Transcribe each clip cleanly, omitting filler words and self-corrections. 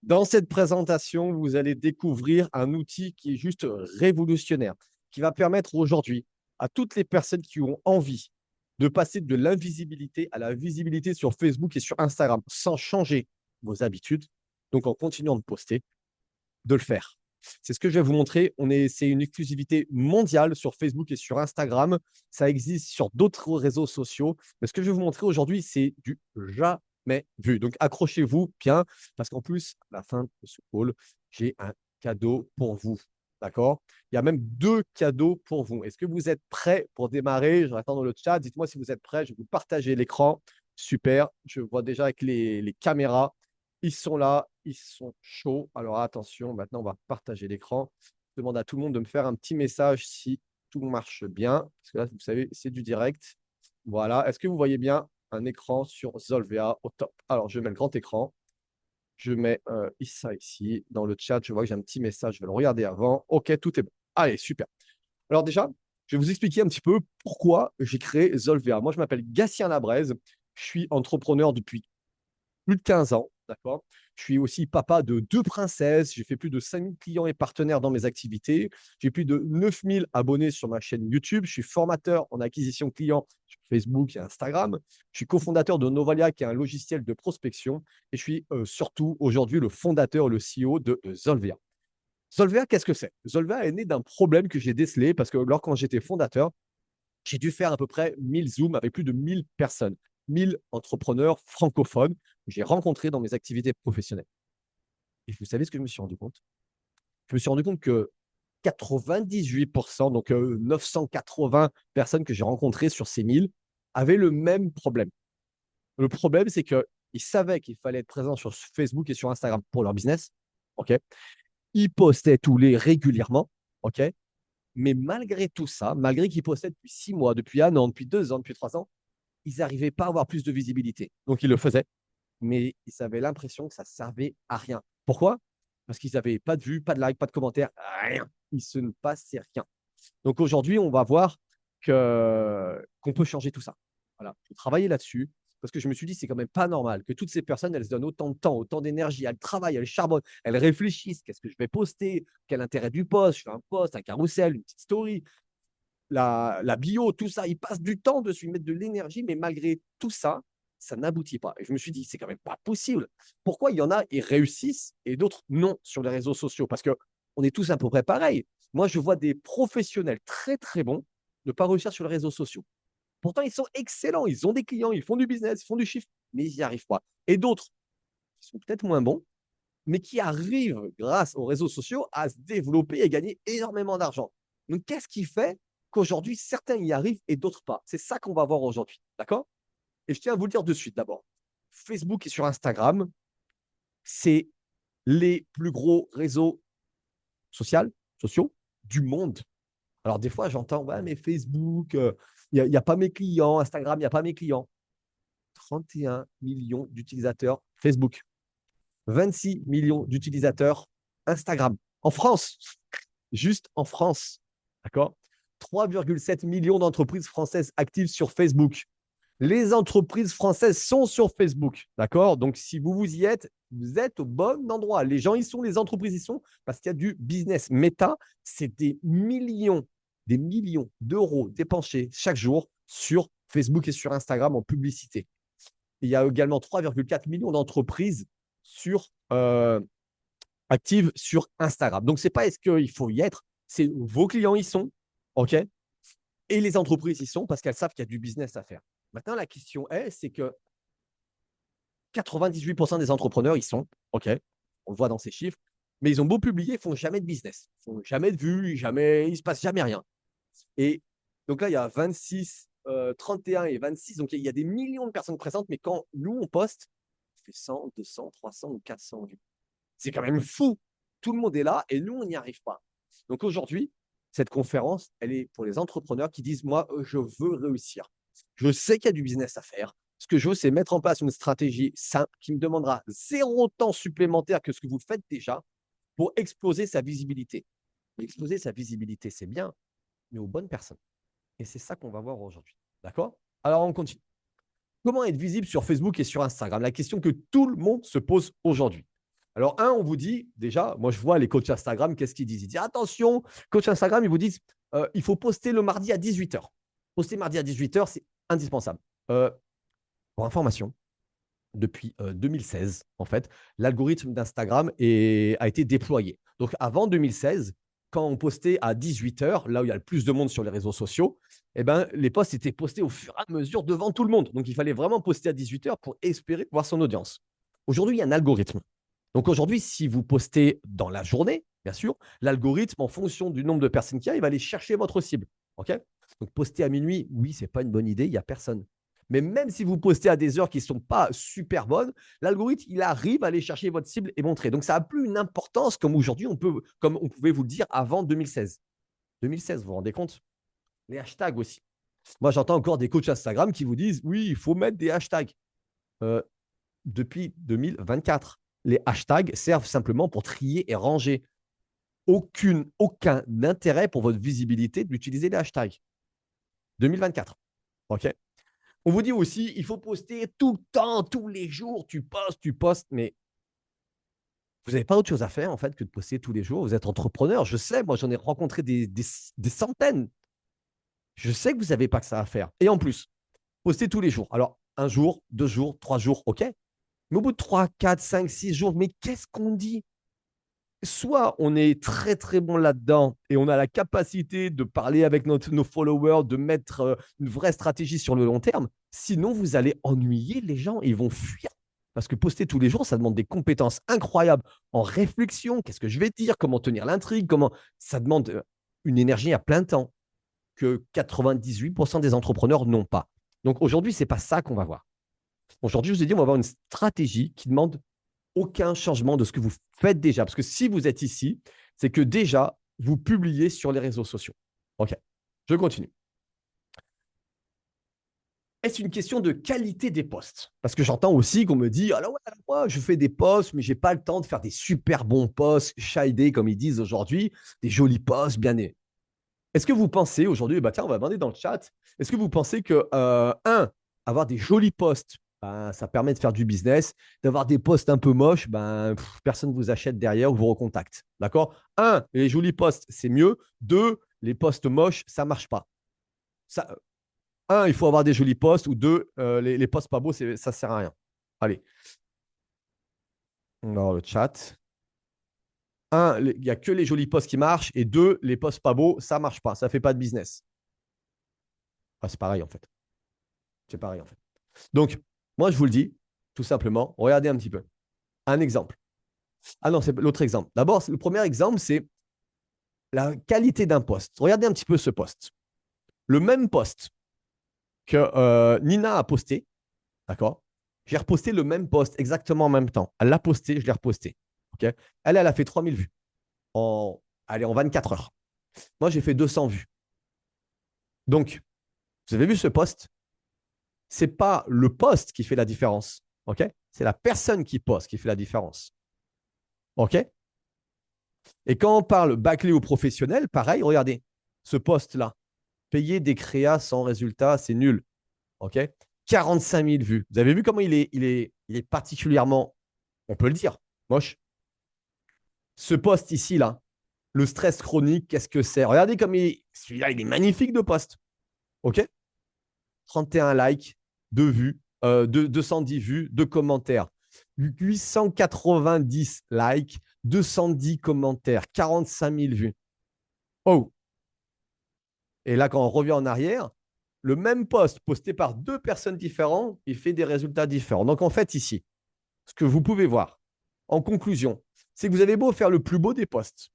Dans cette présentation, vous allez découvrir un outil qui est juste révolutionnaire, qui va permettre aujourd'hui à toutes les personnes qui ont envie de passer de l'invisibilité à la visibilité sur Facebook et sur Instagram sans changer vos habitudes, donc en continuant de poster, de le faire. C'est ce que je vais vous montrer. C'est une exclusivité mondiale sur Facebook et sur Instagram. Ça existe sur d'autres réseaux sociaux. Mais ce que je vais vous montrer aujourd'hui, c'est du jamais vu. Donc accrochez-vous bien, parce qu'en plus, à la fin de ce call, j'ai un cadeau pour vous. D'accord? Il y a même deux cadeaux pour vous. Est-ce que vous êtes prêts pour démarrer? Je attends dans le chat. Dites-moi si vous êtes prêts. Je vais vous partager l'écran. Super. Je vois déjà avec les caméras. Ils sont là, ils sont chauds. Alors attention, maintenant on va partager l'écran. Je demande à tout le monde de me faire un petit message si tout marche bien. Parce que là, vous savez, c'est du direct. Voilà. Est-ce que vous voyez bien un écran sur Zolvea au top? Alors, je mets le grand écran. Je mets ça ici. Dans le chat, je vois que j'ai un petit message. Je vais le regarder avant. OK, tout est bon. Allez, super. Alors déjà, je vais vous expliquer un petit peu pourquoi j'ai créé Zolvea. Moi, je m'appelle Gatien Labraise. Je suis entrepreneur depuis plus de 15 ans, d'accord. Je suis aussi papa de 2 princesses. J'ai fait plus de 5 000 clients et partenaires dans mes activités. J'ai plus de 9 000 abonnés sur ma chaîne YouTube. Je suis formateur en acquisition client sur Facebook et Instagram. Je suis cofondateur de Novalia, qui est un logiciel de prospection. Et je suis surtout aujourd'hui le fondateur, le CEO de Zolvea. Zolvea, qu'est-ce que c'est? Zolvea est né d'un problème que j'ai décelé parce que quand j'étais fondateur, j'ai dû faire à peu près 1000 Zooms avec plus de 1000 personnes, 1000 entrepreneurs francophones que j'ai rencontrés dans mes activités professionnelles. Et vous savez ce que je me suis rendu compte? Je me suis rendu compte que 98%, donc 980 personnes que j'ai rencontrées sur ces 1000, avaient le même problème. Le problème, c'est qu'ils savaient qu'il fallait être présent sur Facebook et sur Instagram pour leur business. OK. Ils postaient tous les régulièrement. OK. Mais malgré tout ça, malgré qu'ils postaient depuis 6 mois, depuis 1 an, depuis 2 ans, depuis 3 ans, ils n'arrivaient pas à avoir plus de visibilité. Donc, ils le faisaient, mais ils avaient l'impression que ça ne servait à rien. Pourquoi? Parce qu'ils n'avaient pas de vues, pas de likes, pas de commentaires, rien. Il se ne passait rien. Donc, aujourd'hui, on va voir qu'on peut changer tout ça. Voilà, je vais travailler là-dessus parce que je me suis dit, c'est quand même pas normal que toutes ces personnes, elles se donnent autant de temps, autant d'énergie, elles travaillent, elles charbonnent, elles réfléchissent, qu'est-ce que je vais poster, quel intérêt du post, je fais un post, un carrousel, une petite story, la bio, tout ça, ils passent du temps dessus, ils mettent de l'énergie, mais malgré tout ça, ça n'aboutit pas. Et je me suis dit, c'est quand même pas possible. Pourquoi il y en a, ils réussissent et d'autres non sur les réseaux sociaux? Parce qu'on est tous à peu près pareils. Moi, je vois des professionnels très, très bons ne pas réussir sur les réseaux sociaux. Pourtant, ils sont excellents, ils ont des clients, ils font du business, ils font du chiffre, mais ils n'y arrivent pas. Et d'autres, qui sont peut-être moins bons, mais qui arrivent, grâce aux réseaux sociaux, à se développer et gagner énormément d'argent. Donc, qu'est-ce qui fait qu'aujourd'hui, certains y arrivent et d'autres pas? C'est ça qu'on va voir aujourd'hui. D'accord? Et je tiens à vous le dire de suite d'abord. Facebook et sur Instagram, c'est les plus gros réseaux sociaux du monde. Alors, des fois, j'entends, ouais, mais Facebook, il n'y a pas mes clients, Instagram, il n'y a pas mes clients. 31 millions d'utilisateurs Facebook, 26 millions d'utilisateurs Instagram. En France, juste en France. D'accord? 3,7 millions d'entreprises françaises actives sur Facebook. Les entreprises françaises sont sur Facebook. D'accord? Donc, si vous y êtes, vous êtes au bon endroit. Les gens y sont, les entreprises y sont, parce qu'il y a du business. Meta, c'est des millions d'euros dépensés chaque jour sur Facebook et sur Instagram en publicité. Il y a également 3,4 millions d'entreprises actives sur Instagram. Donc, ce n'est pas est-ce qu'il faut y être, c'est vos clients y sont, OK? Et les entreprises y sont parce qu'elles savent qu'il y a du business à faire. Maintenant, la question est, c'est que 98% des entrepreneurs y sont, OK? On le voit dans ces chiffres, mais ils ont beau publier, ils ne font jamais de business, ils ne font jamais de vues, jamais, il ne se passe jamais rien. Et donc là, il y a 26, 31 et 26, donc il y a des millions de personnes présentes, mais quand nous, on poste, on fait 100, 200, 300 ou 400 vues. C'est quand même fou. Tout le monde est là et nous, on n'y arrive pas. Donc aujourd'hui, cette conférence, elle est pour les entrepreneurs qui disent, moi, je veux réussir. Je sais qu'il y a du business à faire. Ce que je veux, c'est mettre en place une stratégie simple qui me demandera 0 temps supplémentaire que ce que vous faites déjà pour exploser sa visibilité. Exploser sa visibilité, c'est bien, mais aux bonnes personnes. Et c'est ça qu'on va voir aujourd'hui. D'accord? Alors, on continue. Comment être visible sur Facebook et sur Instagram? La question que tout le monde se pose aujourd'hui. Alors, on vous dit déjà, moi je vois les coachs Instagram, qu'est-ce qu'ils disent? Ils disent attention, coach Instagram, ils vous disent il faut poster le mardi à 18h. Poster mardi à 18h, c'est indispensable. Pour information, depuis 2016, en fait, l'algorithme d'Instagram a été déployé. Donc, avant 2016, quand on postait à 18h, là où il y a le plus de monde sur les réseaux sociaux, eh ben, les posts étaient postés au fur et à mesure devant tout le monde. Donc, il fallait vraiment poster à 18h pour espérer voir son audience. Aujourd'hui, il y a un algorithme. Donc, aujourd'hui, si vous postez dans la journée, bien sûr, l'algorithme, en fonction du nombre de personnes qu'il y a, il va aller chercher votre cible. OK? Donc, poster à minuit, oui, ce n'est pas une bonne idée, il n'y a personne. Mais même si vous postez à des heures qui ne sont pas super bonnes, l'algorithme, il arrive à aller chercher votre cible et montrer. Donc, ça n'a plus une importance comme aujourd'hui, comme on pouvait vous le dire avant 2016. 2016, vous vous rendez compte? Les hashtags aussi. Moi, j'entends encore des coachs Instagram qui vous disent oui, il faut mettre des hashtags. Depuis 2024, les hashtags servent simplement pour trier et ranger. Aucun intérêt pour votre visibilité d'utiliser les hashtags. 2024. OK? On vous dit aussi, il faut poster tout le temps, tous les jours, tu postes, mais vous n'avez pas autre chose à faire en fait que de poster tous les jours. Vous êtes entrepreneur, je sais, moi j'en ai rencontré des centaines. Je sais que vous n'avez pas que ça à faire. Et en plus, postez tous les jours. Alors, un jour, 2 jours, 3 jours, OK. Mais au bout de 3, 4, 5, 6 jours, mais qu'est-ce qu'on dit? Soit on est très très bon là-dedans et on a la capacité de parler avec nos followers, de mettre une vraie stratégie sur le long terme. Sinon, vous allez ennuyer les gens et ils vont fuir. Parce que poster tous les jours, ça demande des compétences incroyables en réflexion. Qu'est-ce que je vais dire? Comment tenir l'intrigue? Ça demande une énergie à plein temps que 98% des entrepreneurs n'ont pas. Donc aujourd'hui, ce n'est pas ça qu'on va voir. Aujourd'hui, je vous ai dit, on va avoir une stratégie qui demande aucun changement de ce que vous faites déjà. Parce que si vous êtes ici, c'est que déjà, vous publiez sur les réseaux sociaux. OK, je continue. Est-ce une question de qualité des posts? Parce que j'entends aussi qu'on me dit, alors ouais, moi, je fais des posts, mais je n'ai pas le temps de faire des super bons posts, shadés, comme ils disent aujourd'hui, des jolis posts bien nés. Est-ce que vous pensez aujourd'hui, tiens, on va demander dans le chat, est-ce que vous pensez que, avoir des jolis posts, ça permet de faire du business, d'avoir des posts un peu moches, personne ne vous achète derrière ou vous recontacte. D'accord? Les jolis posts, c'est mieux. 2, les posts moches, ça ne marche pas. Ça, il faut avoir des jolis posts, ou 2, les posts pas beaux, ça ne sert à rien. Allez. Dans le chat. Il n'y a que les jolis posts qui marchent, et 2, les posts pas beaux, ça ne marche pas. Ça ne fait pas de business. C'est pareil, en fait. C'est pareil, en fait. Donc, moi, je vous le dis, tout simplement, regardez un petit peu. Un exemple. Ah non, c'est l'autre exemple. D'abord, le premier exemple, c'est la qualité d'un post. Regardez un petit peu ce post. Le même post que Nina a posté, d'accord? J'ai reposté le même post exactement en même temps. Elle l'a posté, je l'ai reposté. Okay, elle a fait 3000 vues en 24 heures. Moi, j'ai fait 200 vues. Donc, vous avez vu ce post? Ce n'est pas le post qui fait la différence. Okay, c'est la personne qui poste qui fait la différence. OK? Et quand on parle bâclé ou professionnel, pareil, regardez, ce poste-là, payer des créas sans résultat, c'est nul. OK? 45 000 vues. Vous avez vu comment il est particulièrement, on peut le dire, moche. Ce poste ici, là, le stress chronique, qu'est-ce que c'est? Regardez comme celui-là, il est magnifique de poste. OK? 31 likes, 2 vues, 210 vues, 2 commentaires. 890 likes, 210 commentaires, 45 000 vues. Oh! Et là, quand on revient en arrière, le même post posté par 2 personnes différentes, il fait des résultats différents. Donc, en fait, ici, ce que vous pouvez voir, en conclusion, c'est que vous avez beau faire le plus beau des posts,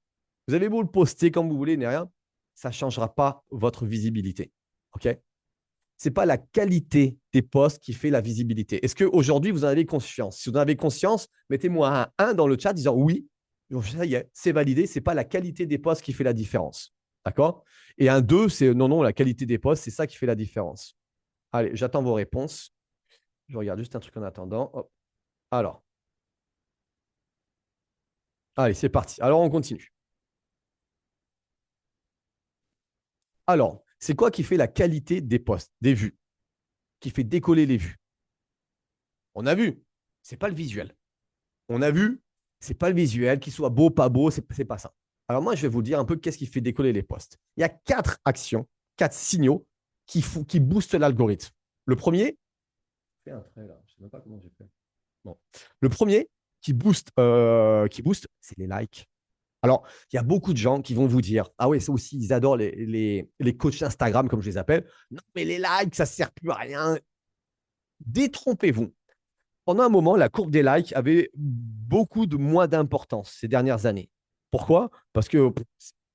vous avez beau le poster comme vous voulez, ni rien, ça ne changera pas votre visibilité. OK? Ce n'est pas la qualité des posts qui fait la visibilité. Est-ce qu'aujourd'hui, vous en avez conscience? Si vous en avez conscience, mettez-moi un 1 dans le chat disant oui, ça y est, c'est validé, ce n'est pas la qualité des posts qui fait la différence. D'accord? Et un 2, c'est non, la qualité des posts, c'est ça qui fait la différence. Allez, j'attends vos réponses. Je regarde juste un truc en attendant. Hop. Alors. Allez, c'est parti. Alors, on continue. Alors, c'est quoi qui fait la qualité des posts, des vues, qui fait décoller les vues? On a vu, ce n'est pas le visuel. On a vu, C'est pas le visuel, qu'il soit beau, pas beau, c'est pas ça. Alors moi, je vais vous dire un peu qu'est-ce qui fait décoller les posts. Il y a 4 actions, 4 signaux qui boostent l'algorithme. Le premier, fais un trait là, je ne sais même pas comment j'ai fait. Bon. Le premier qui booste, c'est les likes. Alors, il y a beaucoup de gens qui vont vous dire, ah oui, ça aussi, ils adorent les coachs Instagram, comme je les appelle. Non, mais les likes, ça ne sert plus à rien. Détrompez-vous. Pendant un moment, la courbe des likes avait beaucoup de moins d'importance ces dernières années. Pourquoi? Parce que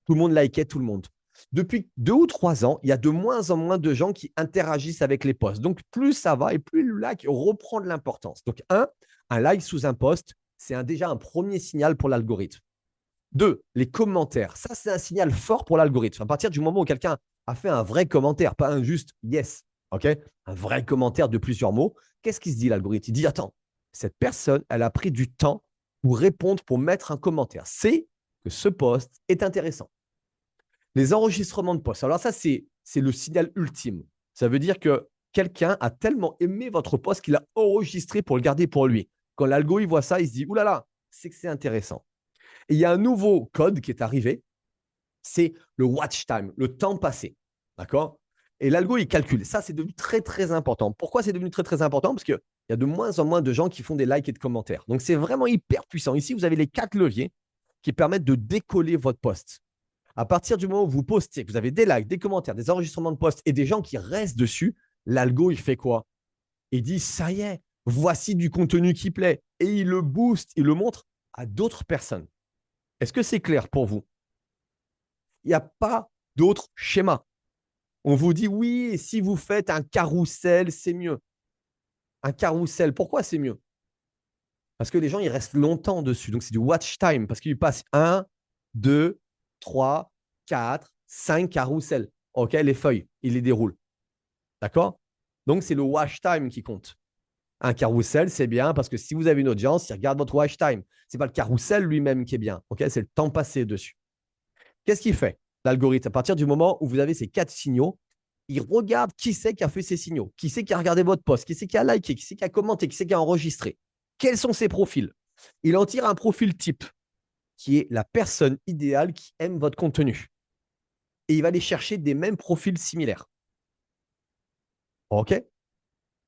tout le monde likait tout le monde. Depuis 2 ou 3 ans, il y a de moins en moins de gens qui interagissent avec les posts. Donc, plus ça va et plus le like reprend de l'importance. Donc, un like sous un post, c'est déjà un premier signal pour l'algorithme. 2, les commentaires. Ça, c'est un signal fort pour l'algorithme. À partir du moment où quelqu'un a fait un vrai commentaire, pas un juste yes, ok, un vrai commentaire de plusieurs mots, qu'est-ce qu'il se dit l'algorithme? Il dit, attends, cette personne, elle a pris du temps pour répondre, pour mettre un commentaire. C'est que ce post est intéressant. Les enregistrements de posts. Alors ça, c'est le signal ultime. Ça veut dire que quelqu'un a tellement aimé votre post qu'il a enregistré pour le garder pour lui. Quand l'algorithme voit ça, il se dit, oulala, c'est que c'est intéressant. Et il y a un nouveau code qui est arrivé, c'est le watch time, le temps passé. D'accord? Et l'algo, il calcule. Ça, c'est devenu très, très important. Pourquoi c'est devenu très, très important? Parce qu'il y a de moins en moins de gens qui font des likes et de commentaires. Donc, c'est vraiment hyper puissant. Ici, vous avez les 4 leviers qui permettent de décoller votre post. À partir du moment où vous postez, que vous avez des likes, des commentaires, des enregistrements de posts et des gens qui restent dessus, l'algo, il fait quoi? Il dit, ça y est, voici du contenu qui plaît. Et il le booste, il le montre à d'autres personnes. Est-ce que c'est clair pour vous? Il n'y a pas d'autre schéma. On vous dit oui, si vous faites un carrousel, c'est mieux. Un carrousel, pourquoi c'est mieux? Parce que les gens, ils restent longtemps dessus. Donc, c'est du watch time parce qu'ils passent 1, 2, 3, 4, 5 carousels. OK, les feuilles, ils les déroulent. D'accord? Donc, c'est le watch time qui compte. Un carrousel, c'est bien parce que si vous avez une audience, ils regardent votre watch time. Ce n'est pas le carrousel lui-même qui est bien. OK, c'est le temps passé dessus. Qu'est-ce qu'il fait, l'algorithme? À partir du moment où vous avez ces 4 signaux, il regarde qui c'est qui a fait ces signaux, qui c'est qui a regardé votre post, qui c'est qui a liké, qui c'est qui a commenté, qui c'est qui a enregistré. Quels sont ces profils? Il en tire un profil type, qui est la personne idéale qui aime votre contenu. Et il va aller chercher des mêmes profils similaires. OK?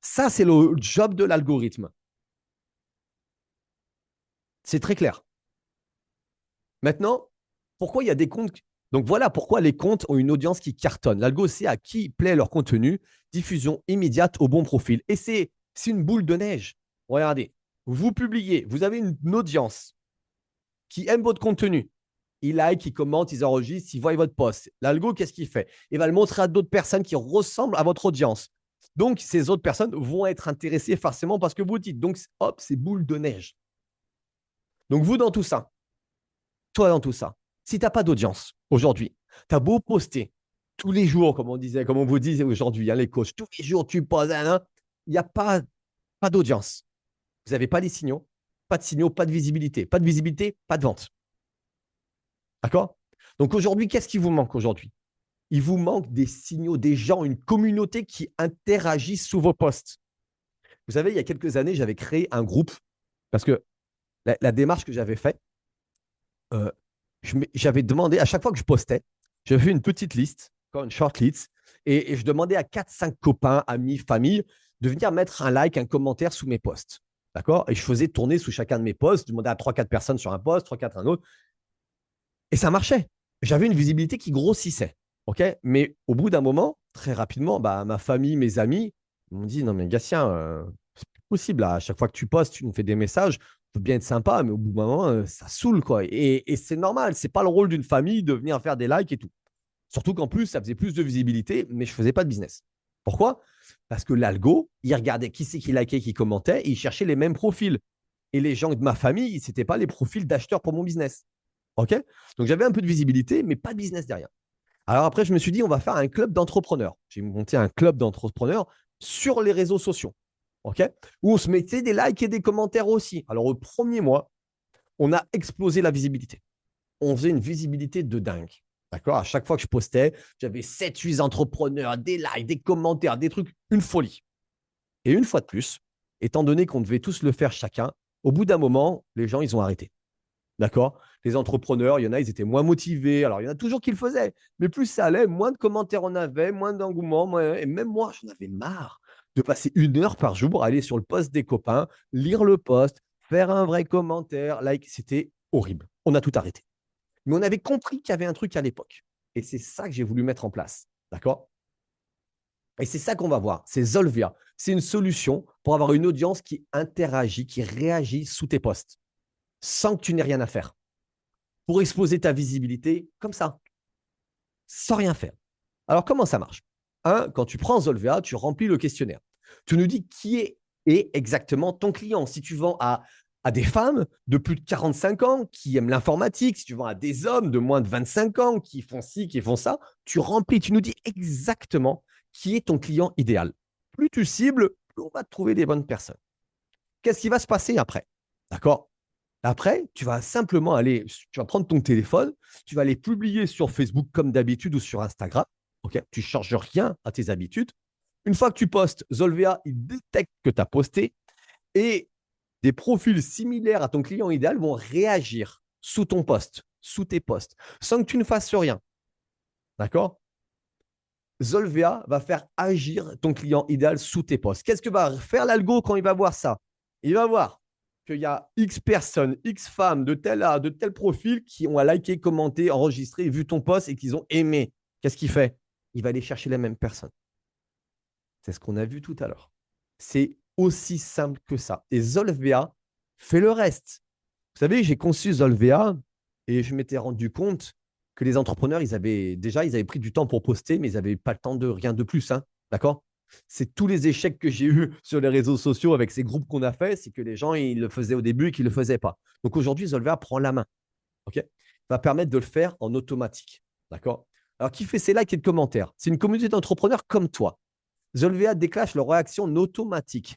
Ça, c'est le job de l'algorithme. C'est très clair. Maintenant, pourquoi il y a des comptes? Donc voilà pourquoi les comptes ont une audience qui cartonne. L'algo sait à qui plaît leur contenu, diffusion immédiate au bon profil. Et c'est une boule de neige. Regardez, vous publiez, vous avez une audience qui aime votre contenu. Ils like, ils commentent, ils enregistrent, ils voient votre post. L'algo, qu'est-ce qu'il fait? Il va le montrer à d'autres personnes qui ressemblent à votre audience. Donc, ces autres personnes vont être intéressées forcément parce que vous dites. Donc, hop, c'est boule de neige. Donc, vous, dans tout ça, toi, dans tout ça, si tu n'as pas d'audience aujourd'hui, tu as beau poster tous les jours, comme on vous disait aujourd'hui, les coachs, tous les jours, tu poses il n'y a pas d'audience. Vous n'avez pas les signaux, pas de signaux, pas de visibilité. Pas de visibilité, pas de vente. D'accord? Donc aujourd'hui, qu'est-ce qui vous manque aujourd'hui? Il vous manque des signaux, des gens, une communauté qui interagissent sous vos posts. Vous savez, il y a quelques années, j'avais créé un groupe parce que la démarche que j'avais faite, j'avais demandé, à chaque fois que je postais, j'avais fait une petite liste, une short list, et je demandais à 4-5 copains, amis, famille, de venir mettre un like, un commentaire sous mes posts. D'accord? Et je faisais tourner sous chacun de mes posts, je demandais à 3-4 personnes sur un post, 3-4 un autre. Et ça marchait. J'avais une visibilité qui grossissait. OK? Mais au bout d'un moment, très rapidement, ma famille, mes amis m'ont dit, non mais Gatien, c'est plus possible. Là. À chaque fois que tu postes, tu nous fais des messages, peut bien être sympa, mais au bout d'un moment, ça saoule, quoi. Et c'est normal, c'est pas le rôle d'une famille de venir faire des likes et tout. Surtout qu'en plus, ça faisait plus de visibilité, mais je faisais pas de business. Pourquoi? Parce que l'algo, il regardait qui c'est qui likait, qui commentait, et il cherchait les mêmes profils. Et les gens de ma famille, ce n'étaient pas les profils d'acheteurs pour mon business. OK? Donc j'avais un peu de visibilité, mais pas de business derrière. Alors après, je me suis dit, on va faire un club d'entrepreneurs. J'ai monté un club d'entrepreneurs sur les réseaux sociaux. OK? Où on se mettait des likes et des commentaires aussi. Alors au premier mois, on a explosé la visibilité. On faisait une visibilité de dingue. D'accord? À chaque fois que je postais, j'avais 7-8 entrepreneurs, des likes, des commentaires, des trucs, une folie. Et une fois de plus, étant donné qu'on devait tous le faire chacun, au bout d'un moment, les gens, ils ont arrêté. D'accord? Les entrepreneurs, il y en a, ils étaient moins motivés. Alors, il y en a toujours qui le faisaient. Mais plus ça allait, moins de commentaires on avait, moins d'engouement. Et même moi, j'en avais marre de passer 1 heure par jour à aller sur le post des copains, lire le post, faire un vrai commentaire, like. C'était horrible. On a tout arrêté. Mais on avait compris qu'il y avait un truc à l'époque. Et c'est ça que j'ai voulu mettre en place. D'accord? Et c'est ça qu'on va voir. C'est Zolvia. C'est une solution pour avoir une audience qui interagit, qui réagit sous tes posts, sans que tu n'aies rien à faire. Pour exposer ta visibilité comme ça, sans rien faire. Alors, comment ça marche? Quand tu prends Zolvea, tu remplis le questionnaire. Tu nous dis qui est exactement ton client. Si tu vends à des femmes de plus de 45 ans qui aiment l'informatique, si tu vends à des hommes de moins de 25 ans qui font ci, qui font ça, tu remplis, tu nous dis exactement qui est ton client idéal. Plus tu cibles, plus on va te trouver les bonnes personnes. Qu'est-ce qui va se passer après? D'accord? Après, tu vas simplement aller, tu vas prendre ton téléphone, tu vas aller publier sur Facebook comme d'habitude ou sur Instagram. Ok, tu ne changes rien à tes habitudes. Une fois que tu postes, Zolvea, il détecte que tu as posté et des profils similaires à ton client idéal vont réagir sous ton post, sous tes posts, sans que tu ne fasses rien. D'accord? Zolvea va faire agir ton client idéal sous tes posts. Qu'est-ce que va faire l'algo quand il va voir ça? Il va voir qu'il y a X personnes, X femmes de tel profil qui ont liké, commenté, enregistré, vu ton post et qu'ils ont aimé. Qu'est-ce qu'il fait? Il va aller chercher les mêmes personnes. C'est ce qu'on a vu tout à l'heure. C'est aussi simple que ça. Et Zolvea fait le reste. Vous savez, j'ai conçu Zolvea et je m'étais rendu compte que les entrepreneurs, ils avaient pris du temps pour poster, mais ils n'avaient pas le temps de rien de plus. Hein, d'accord? C'est tous les échecs que j'ai eus sur les réseaux sociaux avec ces groupes qu'on a fait, c'est que les gens, ils le faisaient au début et qu'ils ne le faisaient pas. Donc aujourd'hui, Zolvea prend la main. OK? Va permettre de le faire en automatique. D'accord? Alors, qui fait ses likes et de commentaires? C'est une communauté d'entrepreneurs comme toi. Zolvea déclenche leur réaction en automatique.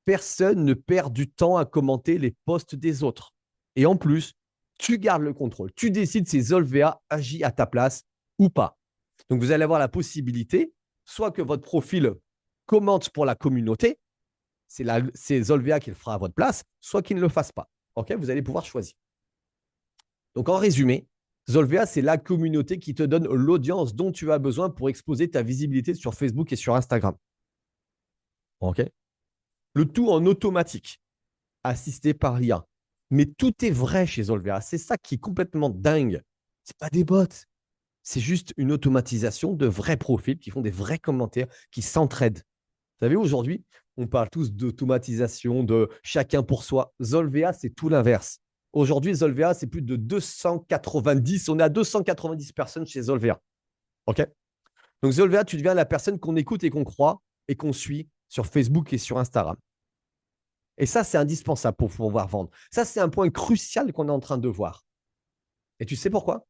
Personne ne perd du temps à commenter les posts des autres. Et en plus, tu gardes le contrôle. Tu décides si Zolvea agit à ta place ou pas. Donc, vous allez avoir la possibilité, soit que votre profil commente pour la communauté, c'est Zolvea qui le fera à votre place, soit qu'il ne le fasse pas. Ok, vous allez pouvoir choisir. Donc, en résumé, Zolvea, c'est la communauté qui te donne l'audience dont tu as besoin pour exposer ta visibilité sur Facebook et sur Instagram. Ok. Le tout en automatique, assisté par l'IA. Mais tout est vrai chez Zolvea. C'est ça qui est complètement dingue. Ce pas des bots. C'est juste une automatisation de vrais profils qui font des vrais commentaires, qui s'entraident. Vous savez, aujourd'hui, on parle tous d'automatisation, de chacun pour soi. Zolvea, c'est tout l'inverse. Aujourd'hui, Zolvea, c'est plus de 290. On est à 290 personnes chez Zolvea. OK? Donc, Zolvea, tu deviens la personne qu'on écoute et qu'on croit et qu'on suit sur Facebook et sur Instagram. Et ça, c'est indispensable pour pouvoir vendre. Ça, c'est un point crucial qu'on est en train de voir. Et tu sais pourquoi?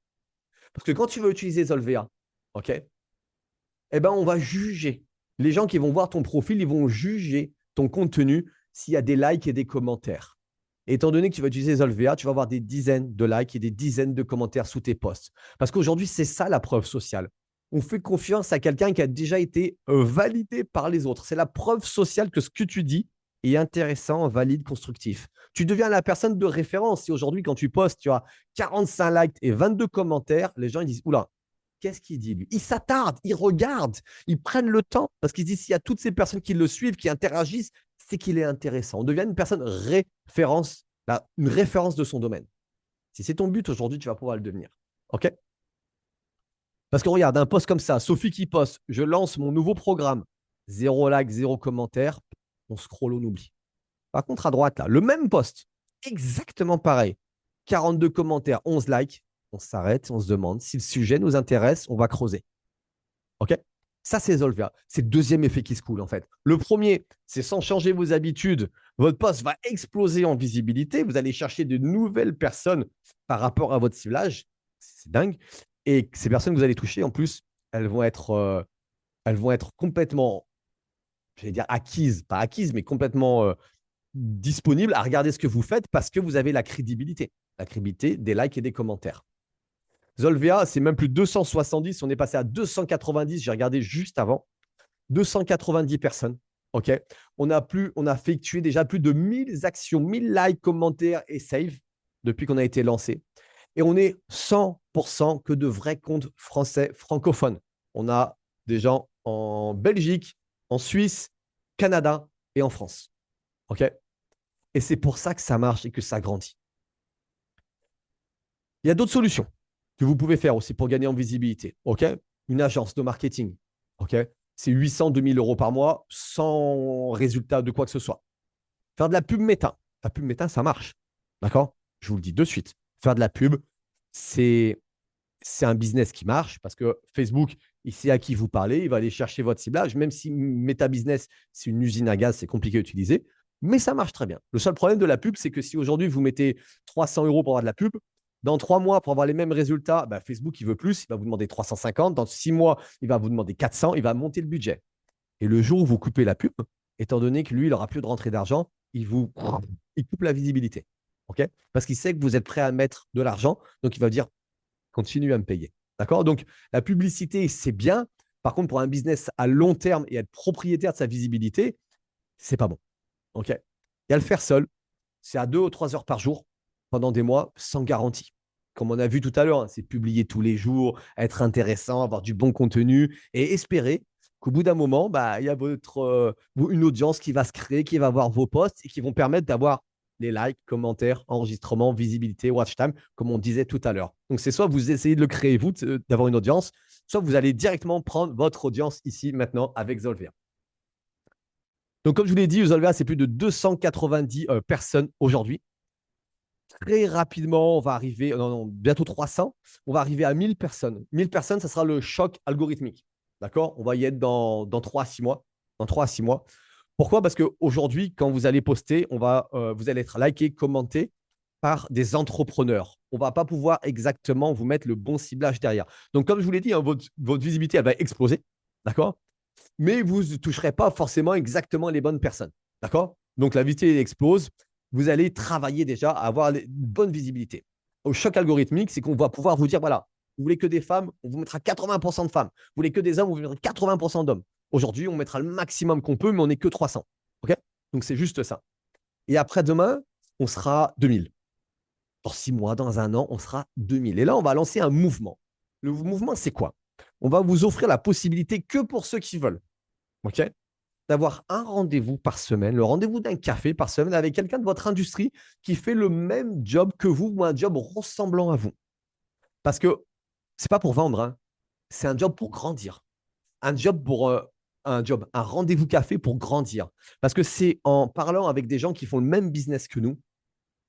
Parce que quand tu veux utiliser Zolvea, OK, eh ben, on va juger. Les gens qui vont voir ton profil, ils vont juger ton contenu s'il y a des likes et des commentaires. Et étant donné que tu vas utiliser Zolvea, tu vas avoir des dizaines de likes et des dizaines de commentaires sous tes posts. Parce qu'aujourd'hui, c'est ça la preuve sociale. On fait confiance à quelqu'un qui a déjà été validé par les autres. C'est la preuve sociale que ce que tu dis est intéressant, valide, constructif. Tu deviens la personne de référence. Si aujourd'hui, quand tu postes, tu as 45 likes et 22 commentaires, les gens ils disent, oula, qu'est-ce qu'il dit lui? Ils s'attardent, ils regardent, ils prennent le temps parce qu'ils disent s'il y a toutes ces personnes qui le suivent, qui interagissent, c'est qu'il est intéressant. On devient une personne référence, une référence de son domaine. Si c'est ton but aujourd'hui, tu vas pouvoir le devenir. OK? Parce que regarde, un post comme ça, Sophie qui poste, je lance mon nouveau programme, 0 like, 0 commentaire, on scroll, on oublie. Par contre, à droite, là, le même post, exactement pareil, 42 commentaires, 11 likes, on s'arrête, on se demande si le sujet nous intéresse, on va creuser. OK? Ça, c'est Zolvea. C'est le deuxième effet qui se coule, en fait. Le premier, c'est sans changer vos habitudes, votre post va exploser en visibilité. Vous allez chercher de nouvelles personnes par rapport à votre ciblage. C'est dingue. Et ces personnes que vous allez toucher, en plus, elles vont être complètement, je vais dire acquises, pas acquises, mais complètement disponibles à regarder ce que vous faites parce que vous avez la crédibilité des likes et des commentaires. Zolvea, c'est même plus de 270. On est passé à 290. J'ai regardé juste avant. 290 personnes. OK. On a effectué déjà plus de 1000 actions, 1000 likes, commentaires et save. depuis qu'on a été lancé. Et on est 100% que de vrais comptes français francophones. On a des gens en Belgique, en Suisse, Canada et en France. OK? Et c'est pour ça que ça marche et que ça grandit. Il y a d'autres solutions que vous pouvez faire aussi pour gagner en visibilité. OK? Une agence de marketing. OK? C'est 800, 2000 euros par mois sans résultat de quoi que ce soit. Faire de la pub méta. La pub méta, ça marche. D'accord? Je vous le dis de suite. Faire de la pub, c'est un business qui marche parce que Facebook, il sait à qui vous parlez, il va aller chercher votre ciblage, même si Meta Business, c'est une usine à gaz, c'est compliqué à utiliser, mais ça marche très bien. Le seul problème de la pub, c'est que si aujourd'hui vous mettez 300 euros pour avoir de la pub, dans 3 mois, pour avoir les mêmes résultats, bah, Facebook, il veut plus, il va vous demander 350. Dans 6 mois, il va vous demander 400, il va monter le budget. Et le jour où vous coupez la pub, étant donné que lui, il n'aura plus de rentrée d'argent, il coupe la visibilité. Okay, parce qu'il sait que vous êtes prêt à mettre de l'argent, donc il va dire continue à me payer. D'accord? Donc, la publicité, c'est bien. Par contre, pour un business à long terme et être propriétaire de sa visibilité, c'est pas bon. OK? Et à le faire seul, c'est à 2 ou 3 heures par jour pendant des mois sans garantie. Comme on a vu tout à l'heure, hein, c'est publier tous les jours, être intéressant, avoir du bon contenu et espérer qu'au bout d'un moment, bah, il y a une audience qui va se créer, qui va voir vos posts et qui vont permettre d'avoir les likes, commentaires, enregistrements, visibilité, watch time, comme on disait tout à l'heure. Donc, c'est soit vous essayez de le créer, vous, d'avoir une audience, soit vous allez directement prendre votre audience ici, maintenant, avec Zolvea. Donc, comme je vous l'ai dit, Zolvea, c'est plus de 290 personnes aujourd'hui. Très rapidement, on va arriver, non, bientôt 300, on va arriver à 1000 personnes. 1000 personnes, ça sera le choc algorithmique. D'accord? On va y être dans 3 à 6 mois. Dans 3 à 6 mois. Pourquoi? Parce qu'aujourd'hui, quand vous allez poster, vous allez être liké, commenté par des entrepreneurs. On ne va pas pouvoir exactement vous mettre le bon ciblage derrière. Donc, comme je vous l'ai dit, hein, votre visibilité, elle va exploser. D'accord? Mais vous ne toucherez pas forcément exactement les bonnes personnes. D'accord? Donc, la visibilité explose. Vous allez travailler déjà à avoir une bonne visibilité. Au choc algorithmique, c'est qu'on va pouvoir vous dire, voilà, vous voulez que des femmes, on vous mettra 80% de femmes. Vous voulez que des hommes, on vous mettra 80% d'hommes. Aujourd'hui, on mettra le maximum qu'on peut, mais on n'est que 300. OK? Donc, c'est juste ça. Et après-demain, on sera 2000. Dans 6 mois, dans un an, on sera 2000. Et là, on va lancer un mouvement. Le mouvement, c'est quoi? On va vous offrir la possibilité que pour ceux qui veulent, OK, d'avoir un rendez-vous par semaine, le rendez-vous d'un café par semaine avec quelqu'un de votre industrie qui fait le même job que vous ou un job ressemblant à vous. Parce que ce n'est pas pour vendre, hein. C'est un job pour grandir. Un job pour un rendez-vous café pour grandir. Parce que c'est en parlant avec des gens qui font le même business que nous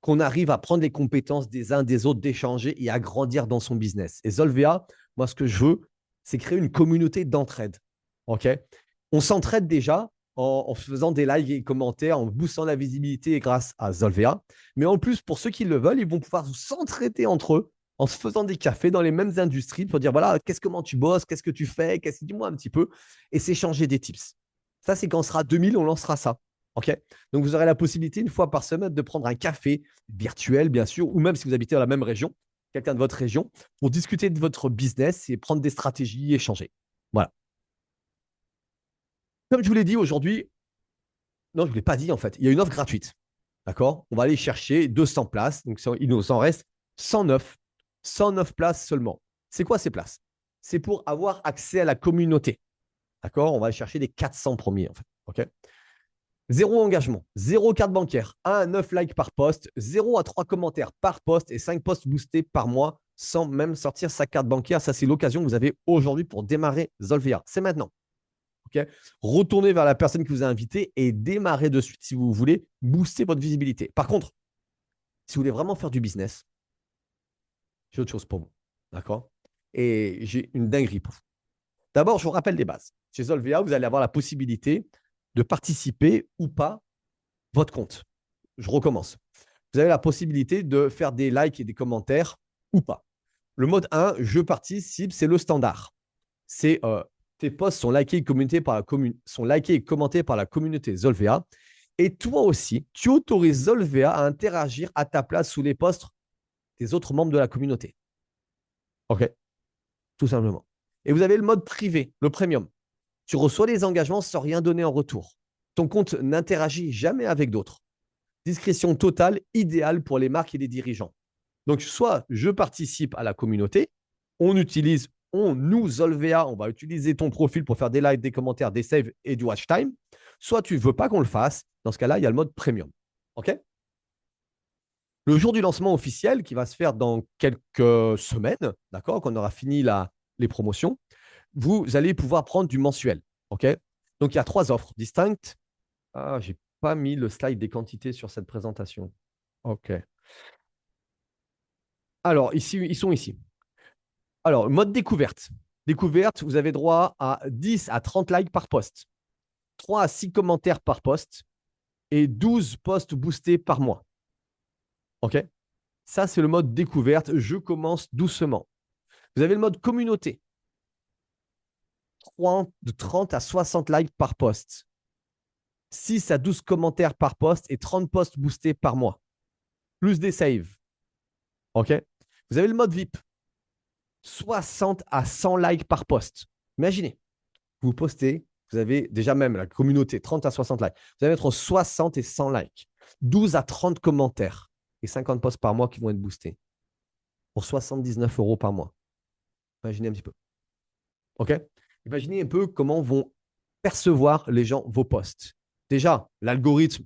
qu'on arrive à prendre les compétences des uns des autres, d'échanger et à grandir dans son business. Et Zolvea, moi, ce que je veux, c'est créer une communauté d'entraide. OK? On s'entraide déjà en faisant des likes et commentaires, en boostant la visibilité grâce à Zolvea. Mais en plus, pour ceux qui le veulent, ils vont pouvoir s'entraider entre eux en se faisant des cafés dans les mêmes industries pour dire, voilà, comment tu bosses, qu'est-ce que tu fais, dis-moi un petit peu, et s'échanger des tips. Ça, c'est quand on sera 2000, on lancera ça. OK? Donc, vous aurez la possibilité, une fois par semaine, de prendre un café virtuel, bien sûr, ou même si vous habitez dans la même région, quelqu'un de votre région, pour discuter de votre business et prendre des stratégies, échanger. Voilà. Comme je vous l'ai dit aujourd'hui, non, je ne vous l'ai pas dit en fait, il y a une offre gratuite. D'accord? On va aller chercher 200 places. Donc, il nous en reste 109. 109 places seulement. C'est quoi ces places? C'est pour avoir accès à la communauté. D'accord? On va aller chercher les 400 premiers en fait. OK? Zéro engagement, zéro carte bancaire, 1 à 9 likes par post, 0 à 3 commentaires par post et 5 posts boostés par mois sans même sortir sa carte bancaire. Ça, c'est l'occasion que vous avez aujourd'hui pour démarrer Zolvea. C'est maintenant. Okay? Retournez vers la personne qui vous a invité et démarrez de suite si vous voulez booster votre visibilité. Par contre, si vous voulez vraiment faire du business, j'ai autre chose pour vous. D'accord? Et j'ai une dinguerie pour vous. D'abord, je vous rappelle les bases. Chez Zolvea, vous allez avoir la possibilité de participer ou pas votre compte. Je recommence. Vous avez la possibilité de faire des likes et des commentaires ou pas. Le mode 1, je participe, c'est le standard. C'est tes posts sont likés et commentés par la communauté Zolvea. Et toi aussi, tu autorises Zolvea à interagir à ta place sous les posts des autres membres de la communauté. OK? Tout simplement. Et vous avez le mode privé, le premium. Tu reçois des engagements sans rien donner en retour. Ton compte n'interagit jamais avec d'autres. Discrétion totale, idéale pour les marques et les dirigeants. Donc, soit je participe à la communauté, nous, Zolvea, on va utiliser ton profil pour faire des likes, des commentaires, des saves et du watch time. Soit tu ne veux pas qu'on le fasse. Dans ce cas-là, il y a le mode premium. OK? Le jour du lancement officiel, qui va se faire dans quelques semaines, d'accord, quand on aura fini les promotions, vous allez pouvoir prendre du mensuel. OK? Donc, il y a 3 offres distinctes. Ah, je n'ai pas mis le slide des quantités sur cette présentation. OK. Alors, ici, ils sont ici. Alors, mode découverte. Découverte, vous avez droit à 10 à 30 likes par post, 3 à 6 commentaires par post et 12 posts boostés par mois. OK? Ça, c'est le mode découverte. Je commence doucement. Vous avez le mode communauté. De 30 à 60 likes par post, 6 à 12 commentaires par post et 30 posts boostés par mois, plus des saves. OK? Vous avez le mode VIP. 60 à 100 likes par post. Imaginez, vous postez, vous avez déjà même la communauté, 30 à 60 likes. Vous allez mettre 60 et 100 likes, 12 à 30 commentaires et 50 posts par mois qui vont être boostés pour 79 € par mois. Imaginez un petit peu. OK? Imaginez un peu comment vont percevoir les gens vos posts. Déjà, l'algorithme,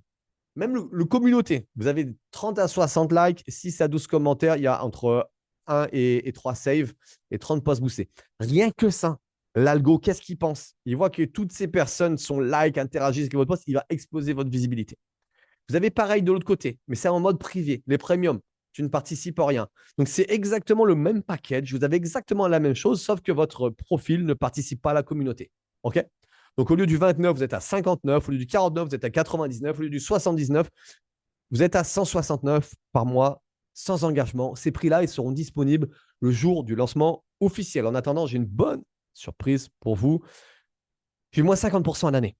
même le communauté, vous avez 30 à 60 likes, 6 à 12 commentaires, il y a entre 1 et 3 saves et 30 posts boostés. Rien que ça, l'algo, qu'est-ce qu'il pense? Il voit que toutes ces personnes sont like, interagissent avec votre post, il va exploser votre visibilité. Vous avez pareil de l'autre côté, mais c'est en mode privé, les premiums. Tu ne participes à rien. Donc, c'est exactement le même package. Vous avez exactement la même chose, sauf que votre profil ne participe pas à la communauté. OK? Donc, au lieu du 29, vous êtes à 59. Au lieu du 49, vous êtes à 99. Au lieu du 79, vous êtes à 169 par mois sans engagement. Ces prix-là, ils seront disponibles le jour du lancement officiel. En attendant, j'ai une bonne surprise pour vous. J'ai moins 50% à l'année.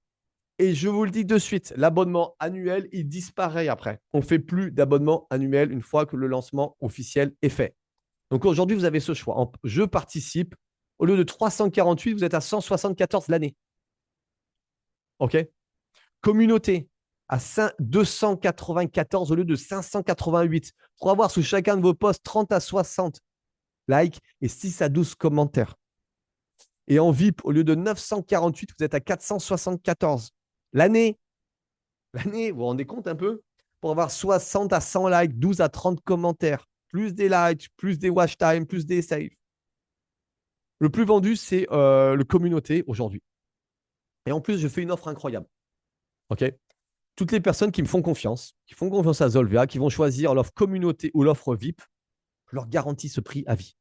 Et je vous le dis de suite, l'abonnement annuel, il disparaît après. On ne fait plus d'abonnement annuel une fois que le lancement officiel est fait. Donc aujourd'hui, vous avez ce choix. Je participe. Au lieu de 348, vous êtes à 174 l'année. OK? Communauté à 294 au lieu de 588 pour avoir sous chacun de vos posts 30 à 60 likes et 6 à 12 commentaires. Et en VIP, au lieu de 948, vous êtes à 474. L'année, vous vous rendez compte un peu? Pour avoir 60 à 100 likes, 12 à 30 commentaires, plus des likes, plus des watch time, plus des saves. Le plus vendu, c'est le communauté aujourd'hui. Et en plus, je fais une offre incroyable. OK? Toutes les personnes qui me font confiance, qui font confiance à Zolvea, qui vont choisir l'offre communauté ou l'offre VIP, je leur garantis ce prix à vie.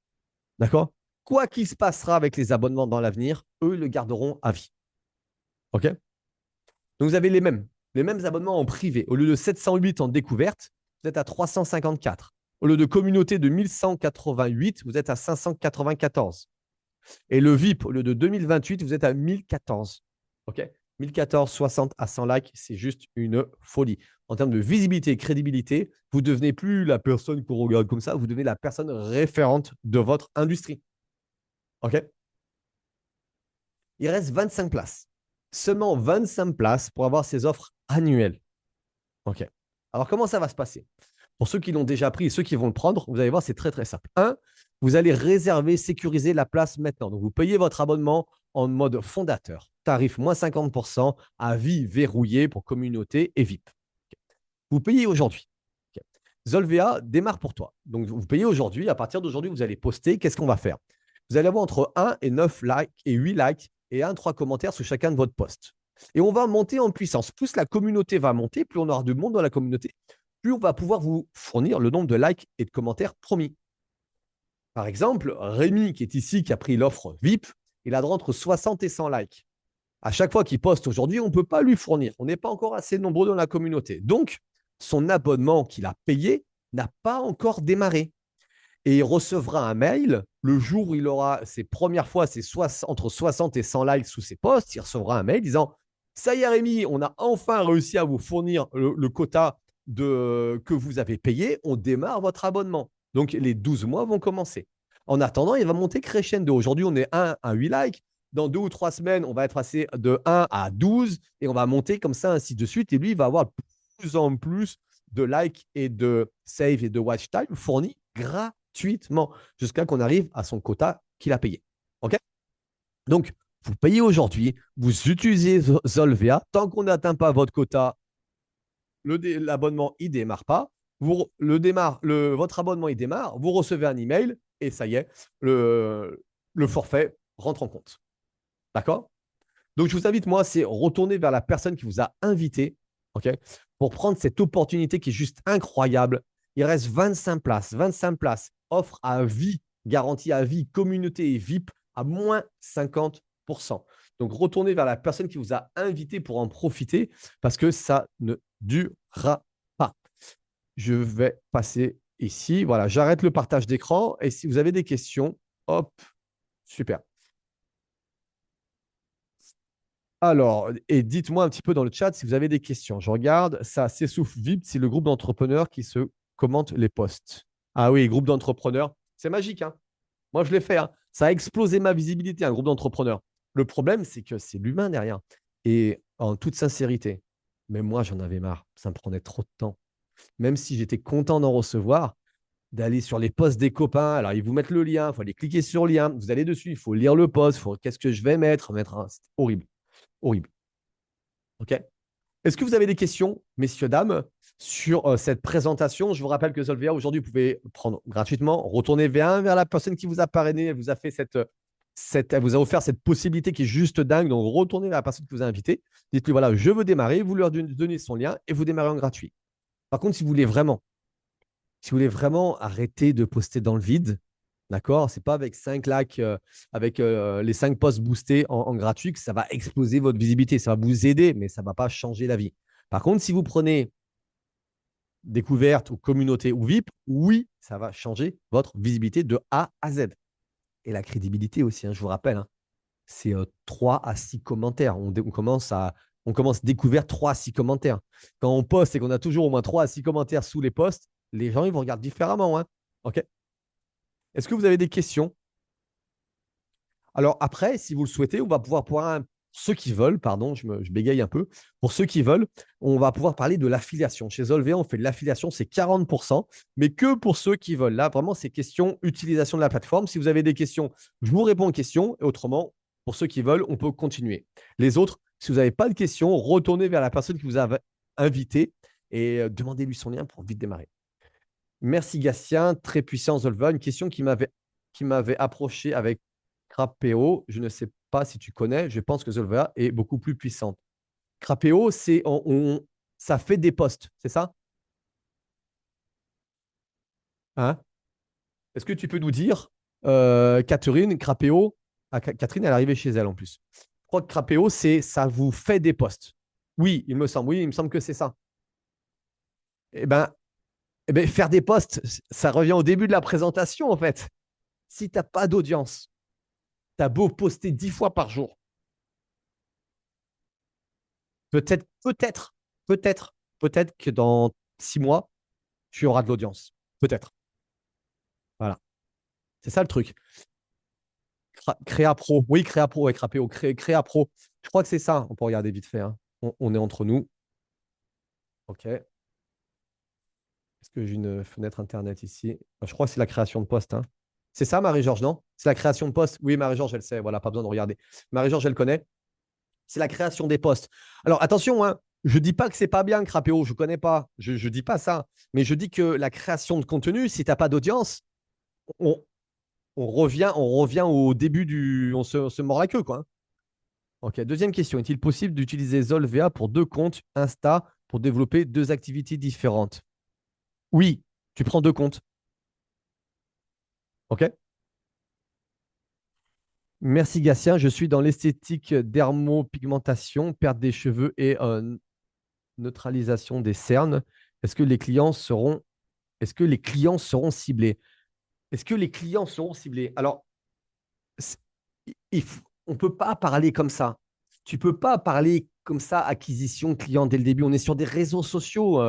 D'accord? Quoi qu'il se passera avec les abonnements dans l'avenir, eux le garderont à vie. OK? Donc, vous avez les mêmes abonnements en privé. Au lieu de 708 en découverte, vous êtes à 354. Au lieu de communauté de 1188, vous êtes à 594. Et le VIP, au lieu de 2028, vous êtes à 1014. OK? 1014, 60 à 100 likes, c'est juste une folie. En termes de visibilité et crédibilité, vous ne devenez plus la personne qu'on regarde comme ça, vous devenez la personne référente de votre industrie. OK? Il reste 25 places. Seulement 25 places pour avoir ces offres annuelles. OK. Alors, comment ça va se passer? Pour ceux qui l'ont déjà pris et ceux qui vont le prendre, vous allez voir, c'est très, très simple. Vous allez réserver, sécuriser la place maintenant. Donc, vous payez votre abonnement en mode fondateur. Tarif moins 50% à vie verrouillé pour communauté et VIP. Okay. Vous payez aujourd'hui. Okay. Zolvea démarre pour toi. Donc, vous payez aujourd'hui. À partir d'aujourd'hui, vous allez poster. Qu'est-ce qu'on va faire? Vous allez avoir entre 1 et 9 likes et 8 likes et 1-3 commentaires sous chacun de votre post. Et on va monter en puissance. Plus la communauté va monter, plus on aura de monde dans la communauté, plus on va pouvoir vous fournir le nombre de likes et de commentaires promis. Par exemple, Rémi, qui est ici, qui a pris l'offre VIP, il a entre 60 et 100 likes. À chaque fois qu'il poste aujourd'hui, on ne peut pas lui fournir. On n'est pas encore assez nombreux dans la communauté. Donc, son abonnement qu'il a payé n'a pas encore démarré. Et il recevra un mail le jour où il aura ses premières fois entre 60 et 100 likes sous ses posts. Il recevra un mail disant « Ça y est, Rémi, on a enfin réussi à vous fournir le quota que vous avez payé. On démarre votre abonnement. » Donc, les 12 mois vont commencer. En attendant, il va monter crescendo. Aujourd'hui, on est 1 à 8 likes. Dans 2 ou 3 semaines, on va être passé de 1 à 12 et on va monter comme ça, ainsi de suite. Et lui, il va avoir de plus en plus de likes et de save et de watch time fournis gratuitement jusqu'à qu'on arrive à son quota qu'il a payé. OK? Donc, vous payez aujourd'hui, vous utilisez Zolvea. Tant qu'on n'atteint pas votre quota, l'abonnement, il ne démarre pas. Votre abonnement, il démarre. Vous recevez un email et ça y est, le forfait rentre en compte. D'accord? Donc, je vous invite, moi, c'est retourner vers la personne qui vous a invité, OK, pour prendre cette opportunité qui est juste incroyable. Il reste 25 places. 25 places. Offre à vie, garantie à vie, communauté et VIP à moins 50%. Donc, retournez vers la personne qui vous a invité pour en profiter parce que ça ne durera pas. Je vais passer ici. Voilà, j'arrête le partage d'écran. Et si vous avez des questions, hop, super. Alors, et dites-moi un petit peu dans le chat si vous avez des questions. Je regarde, ça s'essouffle vite, c'est le groupe d'entrepreneurs qui se commentent les posts. Ah oui, groupe d'entrepreneurs, c'est magique, hein. Moi, je l'ai fait, hein. Ça a explosé ma visibilité, un groupe d'entrepreneurs. Le problème, c'est que c'est l'humain derrière. Et en toute sincérité, même moi, j'en avais marre. Ça me prenait trop de temps. Même si j'étais content d'en recevoir, d'aller sur les posts des copains. Alors, ils vous mettent le lien, il faut aller cliquer sur le lien. Vous allez dessus, il faut lire le post. Qu'est-ce que je vais mettre, c'est horrible. Horrible. OK? Est-ce que vous avez des questions, messieurs, dames, sur cette présentation? Je vous rappelle que Zolvea, aujourd'hui, vous pouvez prendre gratuitement, retourner vers la personne qui vous a parrainé, elle vous a fait elle vous a offert cette possibilité qui est juste dingue. Donc, retournez vers la personne qui vous a invité. Dites-lui, voilà, je veux démarrer. Vous leur donnez son lien et vous démarrez en gratuit. Par contre, si vous voulez vraiment arrêter de poster dans le vide, d'accord? C'est pas avec 5 likes, avec les 5 posts boostés en gratuit que ça va exploser votre visibilité. Ça va vous aider, mais ça ne va pas changer la vie. Par contre, si vous prenez découverte ou communauté ou VIP, oui, ça va changer votre visibilité de A à Z. Et la crédibilité aussi, hein, je vous rappelle, hein, c'est 3 à 6 commentaires. On commence découverte 3 à 6 commentaires. Quand on poste et qu'on a toujours au moins 3 à 6 commentaires sous les posts, les gens ils vont regarder différemment. Hein. OK? Est-ce que vous avez des questions? Alors après, si vous le souhaitez, on va pouvoir ceux qui veulent, pardon, je bégaye un peu. Pour ceux qui veulent, on va pouvoir parler de l'affiliation. Chez Zolvea, on fait de l'affiliation, c'est 40%, mais que pour ceux qui veulent. Là, vraiment, c'est question utilisation de la plateforme. Si vous avez des questions, je vous réponds aux questions. Et autrement, pour ceux qui veulent, on peut continuer. Les autres, si vous n'avez pas de questions, retournez vers la personne qui vous a invité et demandez-lui son lien pour vite démarrer. Merci Gatien, très puissant Zolvea. Une question qui m'avait approché avec Crapeo, je ne sais pas si tu connais, je pense que Zolvea est beaucoup plus puissante. Crapeo, ça fait des posts, c'est ça? Hein? Est-ce que tu peux nous dire, Catherine, Crapeo, Catherine, elle est arrivée chez elle en plus. Je crois que Crapeo, ça vous fait des posts. Oui, il me semble que c'est ça. Eh ben, faire des posts, ça revient au début de la présentation en fait. Si tu n'as pas d'audience, tu as beau poster 10 fois par jour, peut-être que dans 6 mois, tu auras de l'audience. Peut-être. Voilà. C'est ça le truc. Créa Pro. Oui, Créa Pro avec Rapéo. Créa Pro. Je crois que c'est ça. On peut regarder vite fait. Hein. On est entre nous. OK. Est-ce que j'ai une fenêtre Internet ici? Je crois que c'est la création de poste. Hein. C'est ça, Marie-Georges, non? C'est la création de poste. Oui, Marie-Georges, elle sait. Voilà, pas besoin de regarder. Marie-Georges, elle connaît. C'est la création des postes. Alors, attention, hein, je ne dis pas que c'est pas bien, Crapéo. Je ne connais pas. Je ne dis pas ça. Mais je dis que la création de contenu, si tu n'as pas d'audience, on, on revient au début on se mord la queue, quoi. Ok, deuxième question. Est-il possible d'utiliser Zolvea pour 2 comptes Insta pour développer 2 activités différentes? Oui, tu prends 2 comptes. Ok. Merci Gatien. Je suis dans l'esthétique dermopigmentation, perte des cheveux et neutralisation des cernes. Est-ce que les clients seront, est-ce que les clients seront ciblés? Est-ce que les clients seront ciblés? Alors, on ne peut pas parler comme ça. Tu ne peux pas parler comme ça, acquisition client dès le début. On est sur des réseaux sociaux.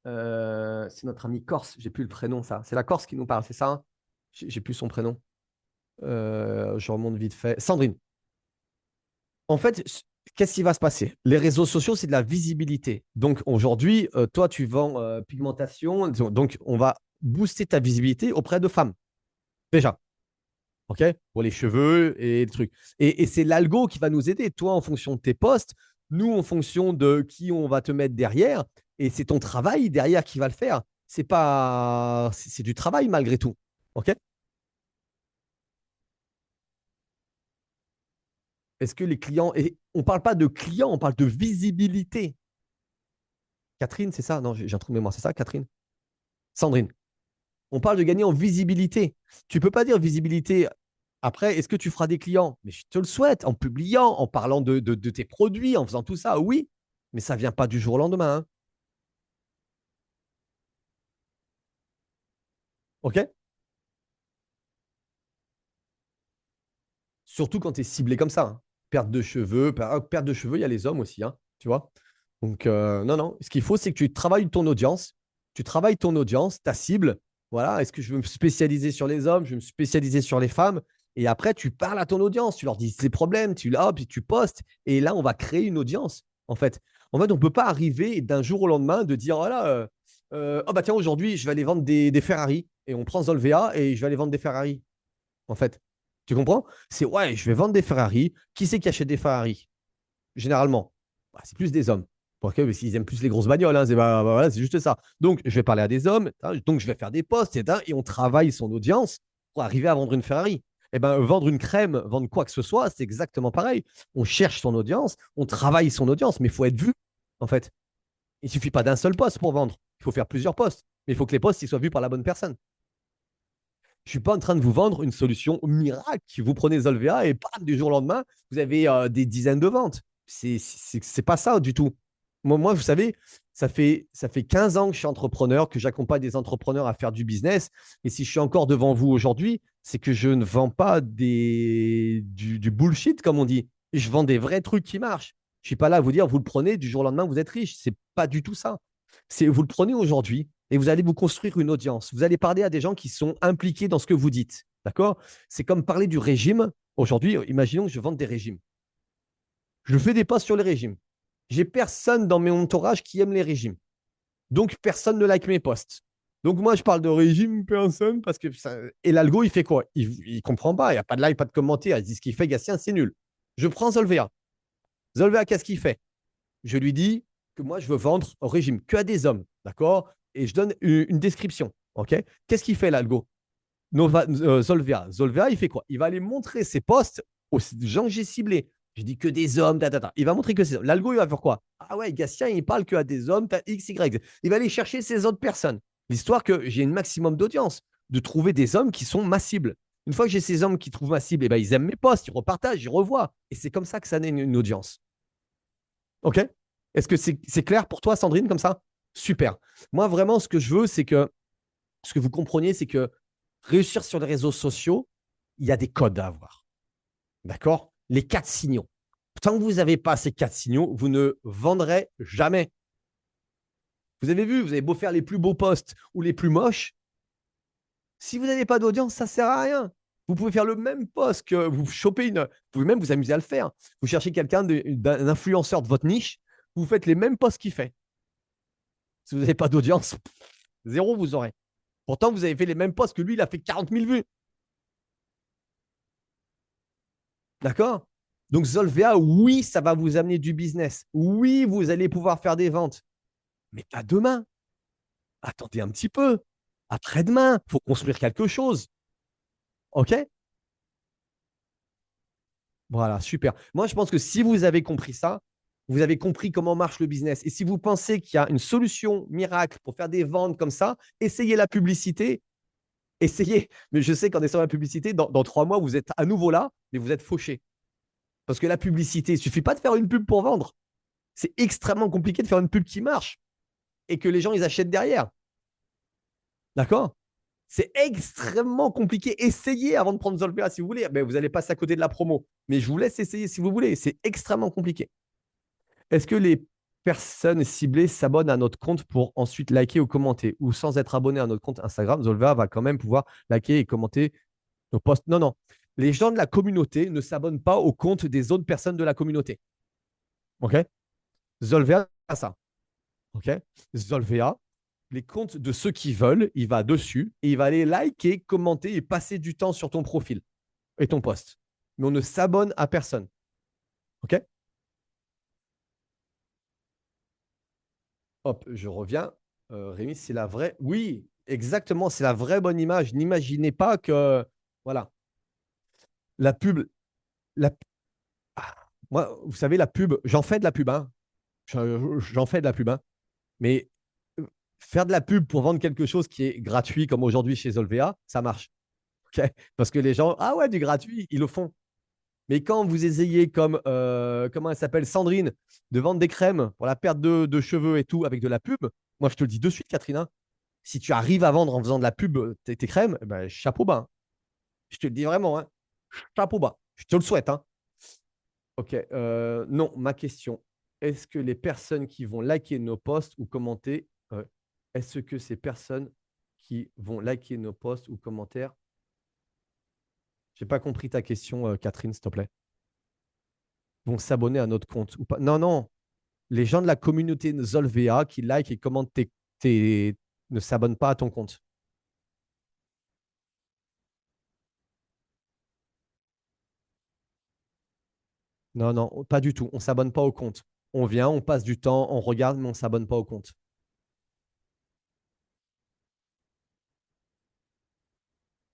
C'est notre ami Corse. J'ai plus le prénom, ça. C'est la Corse qui nous parle, c'est ça? Hein. J'ai plus son prénom. Je remonte vite fait. Sandrine. En fait, qu'est-ce qui va se passer? Les réseaux sociaux, c'est de la visibilité. Donc aujourd'hui, toi, tu vends pigmentation. Donc booster ta visibilité auprès de femmes. Déjà. OK? Pour les cheveux et le truc. Et c'est l'algo qui va nous aider. Toi, en fonction de tes posts, nous, en fonction de qui on va te mettre derrière. Et c'est ton travail derrière qui va le faire. C'est pas, c'est du travail malgré tout. OK? Est-ce que les clients, et on parle pas de clients, on parle de visibilité. Catherine, c'est ça? Non, j'ai un trou de mémoire, c'est ça, Catherine? Sandrine. On parle de gagner en visibilité. Tu ne peux pas dire visibilité. Après, est-ce que tu feras des clients? Mais je te le souhaite, en publiant, en parlant de tes produits, en faisant tout ça, oui. Mais ça ne vient pas du jour au lendemain, hein. OK? Surtout quand tu es ciblé comme ça, hein. Perte de cheveux, perte de cheveux, il y a les hommes aussi, hein, tu vois. Donc, non, non. Ce qu'il faut, c'est que tu travailles ton audience. Tu travailles ton audience, ta cible. Voilà. Est-ce que je veux me spécialiser sur les hommes? Je veux me spécialiser sur les femmes. Et après, tu parles à ton audience. Tu leur dis tes problèmes. Puis tu postes. Et là, on va créer une audience, en fait. En fait, on ne peut pas arriver d'un jour au lendemain de dire, voilà, oh bah tiens, aujourd'hui, je vais aller vendre des Ferrari. Et on prend Zolvea et je vais aller vendre des Ferrari, en fait. Tu comprends? C'est, ouais, je vais vendre des Ferrari. Qui c'est qui achète des Ferrari? Généralement, bah, c'est plus des hommes. Pourquoi? Parce qu'ils aiment plus les grosses bagnoles, hein. Voilà, c'est juste ça. Donc, je vais parler à des hommes, hein. Donc je vais faire des posts, et on travaille son audience pour arriver à vendre une Ferrari. Eh ben, vendre une crème, vendre quoi que ce soit, c'est exactement pareil. On cherche son audience, on travaille son audience, mais il faut être vu, en fait. Il ne suffit pas d'un seul poste pour vendre. Il faut faire plusieurs postes. Mais il faut que les postes ils soient vus par la bonne personne. Je ne suis pas en train de vous vendre une solution miracle. Vous prenez Zolvea et bam, du jour au lendemain, vous avez des dizaines de ventes. C'est pas ça du tout. Moi, vous savez, ça fait 15 ans que je suis entrepreneur, que j'accompagne des entrepreneurs à faire du business. Et si je suis encore devant vous aujourd'hui, c'est que je ne vends pas du bullshit, comme on dit. Je vends des vrais trucs qui marchent. Je ne suis pas là à vous dire, vous le prenez, du jour au lendemain, vous êtes riche. C'est pas du tout ça. C'est vous le prenez aujourd'hui et vous allez vous construire une audience. Vous allez parler à des gens qui sont impliqués dans ce que vous dites. D'accord? C'est comme parler du régime. Aujourd'hui, imaginons que je vende des régimes. Je fais des posts sur les régimes. J'ai personne dans mon entourage qui aime les régimes. Donc, personne ne like mes posts. Donc, moi, je parle de régime, personne, parce que ça... Et l'algo, il fait quoi? Il comprend pas. Il n'y a pas de like, pas de commentaire. Il dit ce qu'il fait, Gatien, c'est nul. Je prends Zolvea. Zolvea, qu'est-ce qu'il fait? Je lui dis que moi, je veux vendre au régime que à des hommes. D'accord? Et je donne une description. OK? Qu'est-ce qu'il fait, l'algo? Zolvea. Zolvea, il fait quoi? Il va aller montrer ses posts aux gens que j'ai ciblés. Je dis que des hommes, Il va montrer que c'est l'algo, il va faire quoi? Ah ouais, Gatien, il parle que à des hommes, t'as X, Y. Il va aller chercher ces autres personnes. L'histoire que j'ai un maximum d'audience, de trouver des hommes qui sont ma cible. Une fois que j'ai ces hommes qui trouvent ma cible, eh ben, ils aiment mes posts, ils repartagent, ils revoient. Et c'est comme ça que ça naît une audience. OK? Est-ce que c'est clair pour toi, Sandrine, comme ça? Super. Moi, vraiment, ce que je veux, c'est que ce que vous compreniez, c'est que réussir sur les réseaux sociaux, il y a des codes à avoir. D'accord? Les 4 signaux. Tant que vous n'avez pas ces 4 signaux, vous ne vendrez jamais. Vous avez vu, vous avez beau faire les plus beaux posts ou les plus moches. Si vous n'avez pas d'audience, ça ne sert à rien. Vous pouvez faire le même post que vous chopez une. Vous pouvez même vous amuser à le faire. Vous cherchez quelqu'un d'un influenceur de votre niche, vous faites les mêmes posts qu'il fait. Si vous n'avez pas d'audience, zéro vous aurez. Pourtant, vous avez fait les mêmes posts que lui, il a fait 40 000 vues. D'accord? Donc, Zolvea, oui, ça va vous amener du business. Oui, vous allez pouvoir faire des ventes. Mais pas demain. Attendez un petit peu. Après-demain, il faut construire quelque chose. OK? Voilà, super. Moi, je pense que si vous avez compris ça, vous avez compris comment marche le business. Et si vous pensez qu'il y a une solution miracle pour faire des ventes comme ça, essayez la publicité. Essayez. Mais je sais qu'en essayant la publicité, dans 3 mois, vous êtes à nouveau là, mais vous êtes fauché. Parce que la publicité, il ne suffit pas de faire une pub pour vendre. C'est extrêmement compliqué de faire une pub qui marche et que les gens, ils achètent derrière. D'accord? C'est extrêmement compliqué. Essayez avant de prendre Zolpea si vous voulez. Ben, vous allez passer à côté de la promo. Mais je vous laisse essayer si vous voulez. C'est extrêmement compliqué. Est-ce que les personnes ciblées s'abonnent à notre compte pour ensuite liker ou commenter? Ou sans être abonné à notre compte Instagram, Zolvea va quand même pouvoir liker et commenter nos posts? Non, non. Les gens de la communauté ne s'abonnent pas au compte des autres personnes de la communauté. OK? Zolvea a ça. OK? Zolvea les comptes de ceux qui veulent, il va dessus et il va aller liker, commenter et passer du temps sur ton profil et ton post. Mais on ne s'abonne à personne. OK? Hop, je reviens. Rémi, c'est la vraie. Oui, exactement, c'est la vraie bonne image. N'imaginez pas que. Voilà. La pub. La... Ah, moi, vous savez, la pub, j'en fais de la pub. Hein. J'en fais de la pub. Hein. Mais faire de la pub pour vendre quelque chose qui est gratuit, comme aujourd'hui chez Zolvea, ça marche. Okay. Parce que les gens, ah ouais, du gratuit, ils le font. Mais quand vous essayez, comme, comment elle s'appelle, Sandrine, de vendre des crèmes pour la perte de cheveux et tout avec de la pub, moi je te le dis de suite, Catherine, hein, si tu arrives à vendre en faisant de la pub tes crèmes, ben, chapeau bas. Hein. Je te le dis vraiment, hein, chapeau bas. Je te le souhaite. Hein. Ok, non, ma question. Est-ce que les personnes qui vont liker nos posts ou commenter, est-ce que ces personnes qui vont liker nos posts ou commentaires, j'ai pas compris ta question, Catherine, s'il te plaît, vont s'abonner à notre compte ou pas? Non, non, les gens de la communauté Zolvea qui like et commentent ne s'abonnent pas à ton compte. Non, non, pas du tout. On ne s'abonne pas au compte. On vient, on passe du temps, on regarde, mais on ne s'abonne pas au compte.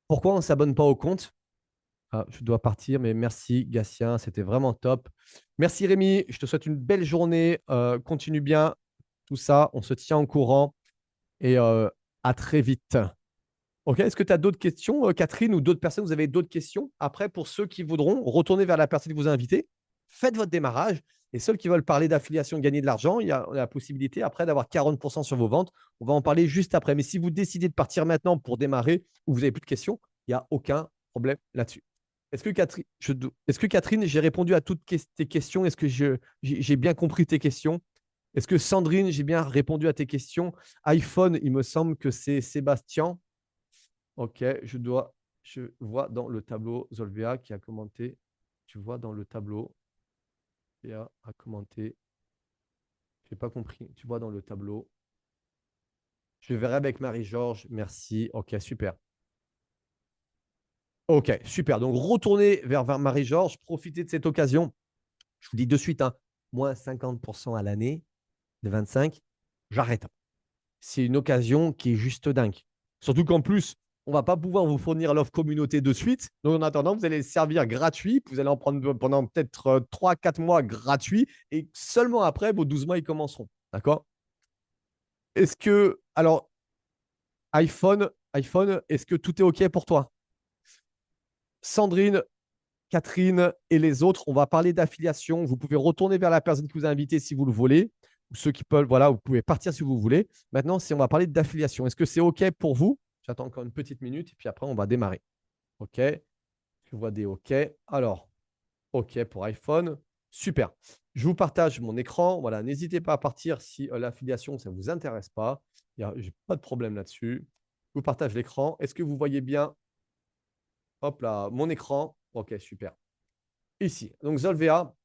Pourquoi on ne s'abonne pas au compte? Ah, je dois partir, mais merci Gatien, c'était vraiment top. Merci Rémi, je te souhaite une belle journée. Continue bien tout ça, on se tient au courant et à très vite. Ok, est-ce que tu as d'autres questions, Catherine, ou d'autres personnes? Vous avez d'autres questions? Après, pour ceux qui voudront retourner vers la personne qui vous a invité, faites votre démarrage. Et ceux qui veulent parler d'affiliation, gagner de l'argent, il y a la possibilité après d'avoir 40% sur vos ventes. On va en parler juste après. Mais si vous décidez de partir maintenant pour démarrer ou vous n'avez plus de questions, il n'y a aucun problème là-dessus. Est-ce que Catherine, j'ai répondu à toutes tes questions? Est-ce que j'ai bien compris tes questions? Est-ce que Sandrine, j'ai bien répondu à tes questions? iPhone, il me semble que c'est Sébastien. Ok, je vois dans le tableau Zolvea qui a commenté. Tu vois dans le tableau, Zolvea a commenté. Je n'ai pas compris. Tu vois dans le tableau. Je verrai avec Marie-Georges. Merci. Ok, super. Ok, super. Donc, retournez vers Marie-Georges. Profitez de cette occasion. Je vous dis de suite, hein, moins 50% à l'année de 25. J'arrête. C'est une occasion qui est juste dingue. Surtout qu'en plus, on ne va pas pouvoir vous fournir l'offre communauté de suite. Donc, en attendant, vous allez le servir gratuit. Vous allez en prendre pendant peut-être 3-4 mois gratuits. Et seulement après, vos 12 mois, ils commenceront. D'accord? Est-ce que, alors, iPhone, est-ce que tout est OK pour toi? Sandrine, Catherine et les autres, on va parler d'affiliation. Vous pouvez retourner vers la personne qui vous a invité si vous le voulez. Ou ceux qui peuvent, voilà, vous pouvez partir si vous voulez. Maintenant, on va parler d'affiliation. Est-ce que c'est OK pour vous? J'attends encore une petite minute et puis après, on va démarrer. OK. Je vois des OK. Alors, OK pour iPhone. Super. Je vous partage mon écran. Voilà, n'hésitez pas à partir si l'affiliation, ça ne vous intéresse pas. Je n'ai pas de problème là-dessus. Je vous partage l'écran. Est-ce que vous voyez bien, hop là, mon écran? OK, super. Ici, donc Zolvea,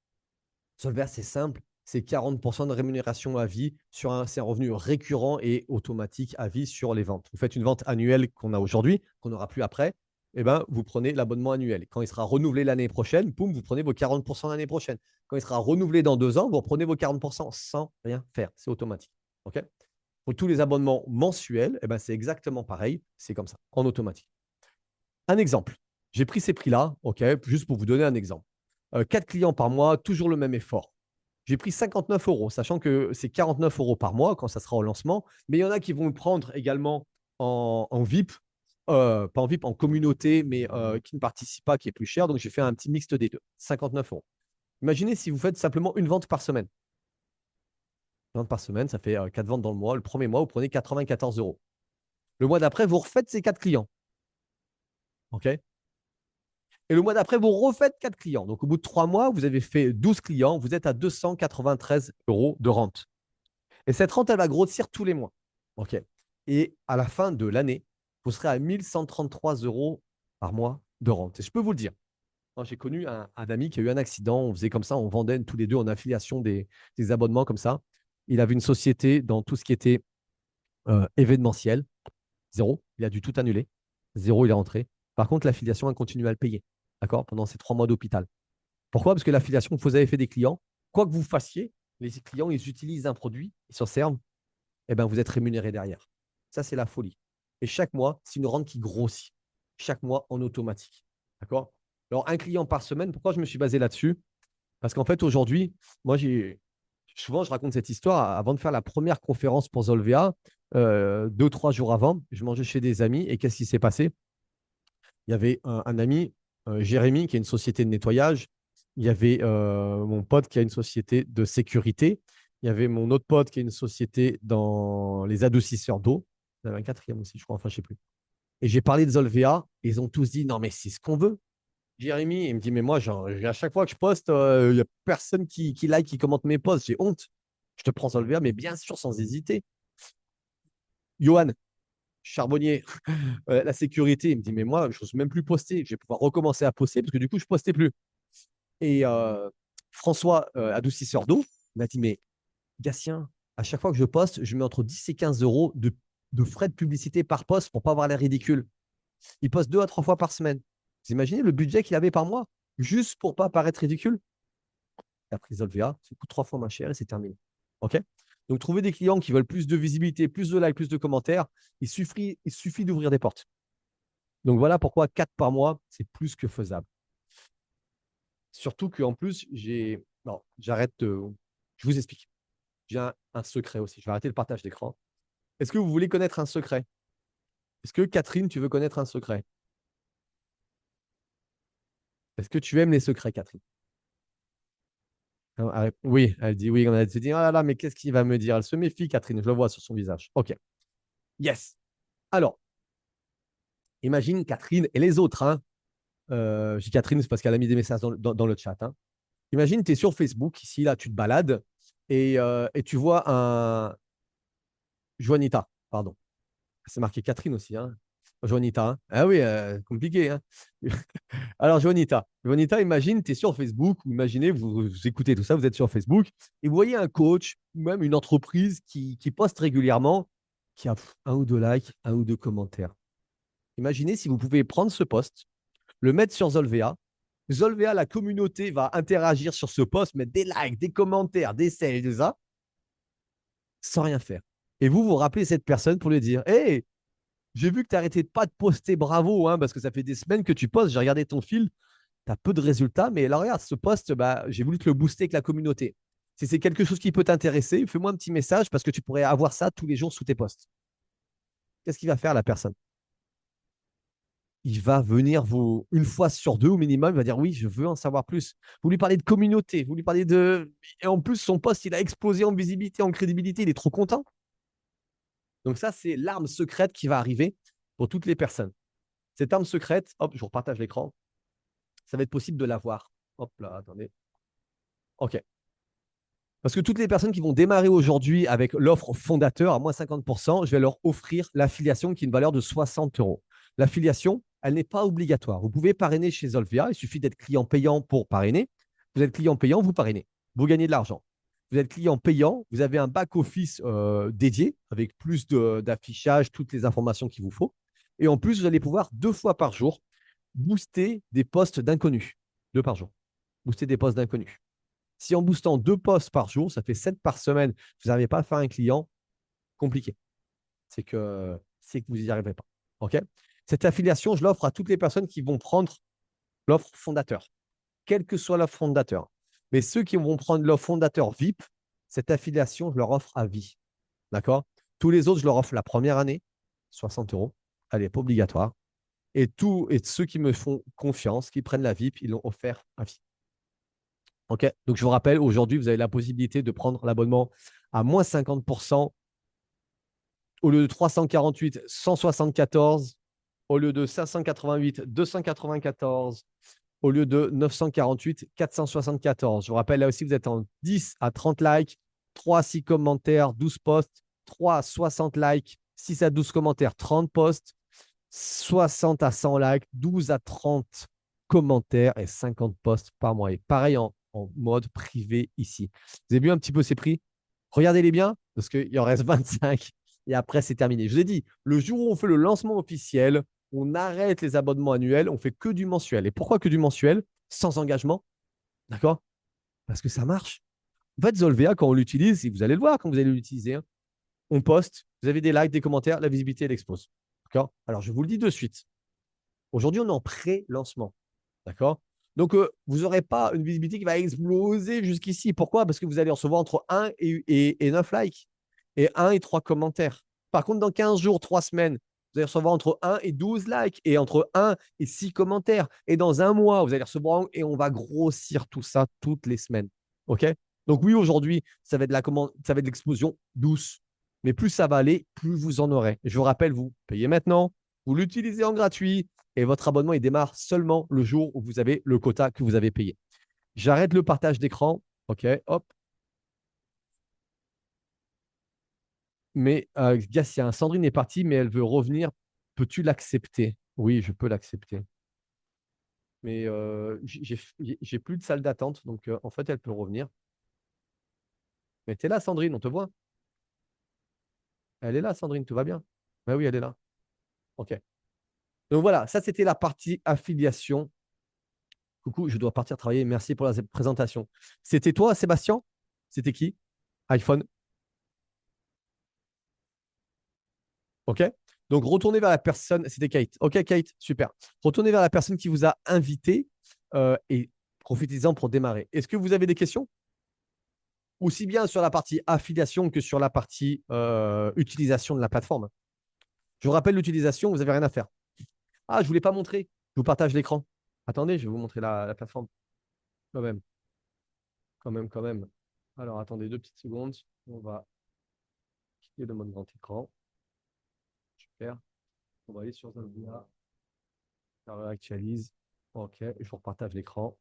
c'est simple. C'est 40% de rémunération à vie sur un revenu récurrent et automatique à vie sur les ventes. Vous faites une vente annuelle qu'on a aujourd'hui, qu'on n'aura plus après, eh ben, vous prenez l'abonnement annuel. Quand il sera renouvelé l'année prochaine, boum, vous prenez vos 40% l'année prochaine. Quand il sera renouvelé dans 2 ans, vous reprenez vos 40% sans rien faire. C'est automatique. OK. Pour tous les abonnements mensuels, eh ben, c'est exactement pareil. C'est comme ça, en automatique. Un exemple. J'ai pris ces prix-là, OK, juste pour vous donner un exemple. 4 clients par mois, toujours le même effort. J'ai pris 59 euros, sachant que c'est 49 euros par mois quand ça sera au lancement. Mais il y en a qui vont le prendre également en VIP, pas en VIP, en communauté, mais qui ne participent pas, qui est plus cher. Donc, j'ai fait un petit mixte des deux, 59 euros. Imaginez si vous faites simplement une vente par semaine. Une vente par semaine, ça fait 4 ventes dans le mois. Le premier mois, vous prenez 94 euros. Le mois d'après, vous refaites ces 4 clients. OK. Et le mois d'après, vous refaites 4 clients. Donc, au bout de 3 mois, vous avez fait 12 clients. Vous êtes à 293 euros de rente. Et cette rente, elle va grossir tous les mois. OK. Et à la fin de l'année, vous serez à 1133 euros par mois de rente. Et je peux vous le dire. J'ai connu un ami qui a eu un accident. On faisait comme ça, on vendait tous les deux en affiliation des abonnements comme ça. Il avait une société dans tout ce qui était Événementiel, zéro. Il a dû tout annuler. Zéro, il est rentré. Par contre, l'affiliation a continué à le payer. D'accord? Pendant ces 3 mois d'hôpital. Pourquoi? Parce que l'affiliation, vous avez fait des clients. Quoi que vous fassiez, les clients, ils utilisent un produit, ils s'en servent, et ben, vous êtes rémunéré derrière. Ça, c'est la folie. Et chaque mois, c'est une rente qui grossit. Chaque mois en automatique. D'accord? Alors, un client par semaine, pourquoi je me suis basé là-dessus? Parce qu'en fait, aujourd'hui, moi, souvent, je raconte cette histoire avant de faire la première conférence pour Zolvea, 2, 3 jours avant. Je mangeais chez des amis et qu'est-ce qui s'est passé? Il y avait un ami, Jérémy, qui a une société de nettoyage. Il y avait mon pote qui a une société de sécurité. Il y avait mon autre pote qui a une société dans les adoucisseurs d'eau. Il y en avait un quatrième aussi, je crois. Enfin, je ne sais plus. Et j'ai parlé de Zolvea et ils ont tous dit non, mais c'est ce qu'on veut. Jérémy, il me dit mais moi, genre, à chaque fois que je poste, il n'y a personne qui like, qui commente mes posts. J'ai honte. Je te prends Zolvea, mais bien sûr, sans hésiter. Johan, charbonnier, la sécurité, il me dit mais moi, je n'ose même plus poster. Je vais pouvoir recommencer à poster parce que du coup, je ne postais plus. Et François, adoucisseur d'eau, m'a dit mais Gatien, à chaque fois que je poste, je mets entre 10 et 15 euros de frais de publicité par poste pour ne pas avoir l'air ridicule. Il poste 2 à 3 fois par semaine. Vous imaginez le budget qu'il avait par mois juste pour ne pas paraître ridicule? Il a pris Zolvea, ça coûte 3 fois moins cher et c'est terminé. OK? Donc, trouver des clients qui veulent plus de visibilité, plus de likes, plus de commentaires, il suffit d'ouvrir des portes. Donc, voilà pourquoi 4 par mois, c'est plus que faisable. Surtout qu'en plus, non, j'arrête. Je vous explique. J'ai un secret aussi. Je vais arrêter le partage d'écran. Est-ce que vous voulez connaître un secret? Est-ce que Catherine, tu veux connaître un secret? Est-ce que tu aimes les secrets, Catherine? Oui, elle dit oui. Elle se dit, oh là là, mais qu'est-ce qu'il va me dire? Elle se méfie, Catherine. Je le vois sur son visage. OK. Yes. Alors, imagine Catherine et les autres. Hein. Je dis Catherine, c'est parce qu'elle a mis des messages dans le chat. Hein. Imagine, tu es sur Facebook, ici, là, tu te balades et tu vois un. Juanita, pardon. C'est marqué Catherine aussi. Hein. Juanita. Hein. Ah oui, compliqué. Hein. Alors, Juanita, imagine, tu es sur Facebook, ou imaginez, vous écoutez tout ça, vous êtes sur Facebook, et vous voyez un coach, ou même une entreprise qui poste régulièrement, qui a 1 ou 2 likes, 1 ou 2 commentaires. Imaginez si vous pouvez prendre ce post, le mettre sur Zolvea. Zolvea, la communauté va interagir sur ce post, mettre des likes, des commentaires, des sales, des ça, sans rien faire. Et vous rappelez cette personne pour lui dire, hey, j'ai vu que tu n'arrêtais pas de poster, bravo, hein, parce que ça fait des semaines que tu postes, j'ai regardé ton fil, tu as peu de résultats, mais là, regarde, ce post, bah, j'ai voulu te le booster avec la communauté. Si c'est quelque chose qui peut t'intéresser, fais-moi un petit message parce que tu pourrais avoir ça tous les jours sous tes posts. Qu'est-ce qu'il va faire, la personne? Il va venir vous, 1 fois sur 2 au minimum, il va dire oui, je veux en savoir plus. Vous lui parlez de communauté, vous lui parlez de. Et en plus, son post, il a explosé en visibilité, en crédibilité, il est trop content. Donc, ça, c'est l'arme secrète qui va arriver pour toutes les personnes. Cette arme secrète, hop, je vous repartage l'écran, ça va être possible de l'avoir. Hop là, attendez. OK. Parce que toutes les personnes qui vont démarrer aujourd'hui avec l'offre fondateur à moins 50%, je vais leur offrir l'affiliation qui est une valeur de 60 euros. L'affiliation, elle n'est pas obligatoire. Vous pouvez parrainer chez Zolvea. Il suffit d'être client payant pour parrainer. Vous êtes client payant, vous parrainez. Vous gagnez de l'argent. Vous êtes client payant, vous avez un back-office dédié avec plus d'affichage, toutes les informations qu'il vous faut. Et en plus, vous allez pouvoir 2 fois par jour booster des postes d'inconnus. 2 par jour. Booster des postes d'inconnus. Si en boostant 2 posts par jour, ça fait 7 par semaine, vous n'arrivez pas à faire un client, compliqué. C'est que vous n'y arriverez pas. OK? Cette affiliation, je l'offre à toutes les personnes qui vont prendre l'offre fondateur, quelle que soit l'offre fondateur. Mais ceux qui vont prendre l'offre fondateur VIP, cette affiliation, je leur offre à vie. D'accord? Tous les autres, je leur offre la première année, 60 euros. Elle n'est pas obligatoire. Et ceux qui me font confiance, qui prennent la VIP, ils l'ont offert à vie. OK? Donc, je vous rappelle, aujourd'hui, vous avez la possibilité de prendre l'abonnement à moins 50%. Au lieu de 348, 174. Au lieu de 588, 294. Au lieu de 948, 474. Je vous rappelle, là aussi, vous êtes en 10 à 30 likes, 3 à 6 commentaires, 12 posts, 3 à 60 likes, 6 à 12 commentaires, 30 posts, 60 à 100 likes, 12 à 30 commentaires et 50 posts par mois. Et pareil en mode privé ici. Vous avez vu un petit peu ces prix? Regardez-les bien parce qu'il en reste 25. et après, c'est terminé. Je vous ai dit, le jour où on fait le lancement officiel, on arrête les abonnements annuels, on fait que du mensuel. Et pourquoi que du mensuel? Sans engagement, d'accord? Parce que ça marche. En fait, Zolvea, quand on l'utilise, et vous allez le voir quand vous allez l'utiliser, hein, on poste, vous avez des likes, des commentaires, la visibilité, elle explose. D'accord? Alors, je vous le dis de suite. Aujourd'hui, on est en pré-lancement. D'accord? Donc, vous n'aurez pas une visibilité qui va exploser jusqu'ici. Pourquoi? Parce que vous allez recevoir entre 1 et 9 likes et 1 et 3 commentaires. Par contre, dans 15 jours, 3 semaines, vous allez recevoir entre 1 et 12 likes et entre 1 et 6 commentaires. Et dans un mois, vous allez recevoir et on va grossir tout ça toutes les semaines. OK? Donc, oui, aujourd'hui, ça va être de l'explosion douce. Mais plus ça va aller, plus vous en aurez. Je vous rappelle, vous payez maintenant, vous l'utilisez en gratuit et votre abonnement il démarre seulement le jour où vous avez le quota que vous avez payé. J'arrête le partage d'écran. OK, hop. Mais Gassia, Sandrine est partie, mais elle veut revenir. Peux-tu l'accepter? Oui, je peux l'accepter. Mais j'ai plus de salle d'attente, donc en fait, elle peut revenir. Mais tu es là, Sandrine, on te voit. Elle est là, Sandrine, tout va bien. Ben oui, elle est là. OK. Donc voilà, ça c'était la partie affiliation. Coucou, je dois partir travailler. Merci pour la présentation. C'était toi, Sébastien? C'était qui? iPhone. OK? Donc, retournez vers la personne. C'était Kate. OK, Kate, super. Retournez vers la personne qui vous a invité et profitez-en pour démarrer. Est-ce que vous avez des questions? Aussi bien sur la partie affiliation que sur la partie utilisation de la plateforme. Je vous rappelle l'utilisation, vous n'avez rien à faire. Ah, je ne vous l'ai pas montré. Je vous partage l'écran. Attendez, je vais vous montrer la plateforme. Quand même, quand même, quand même. Alors, attendez 2 petites secondes. On va quitter le mode grand écran. Super. On va aller sur Zolvia. Ça réactualise. OK, je vous repartage l'écran.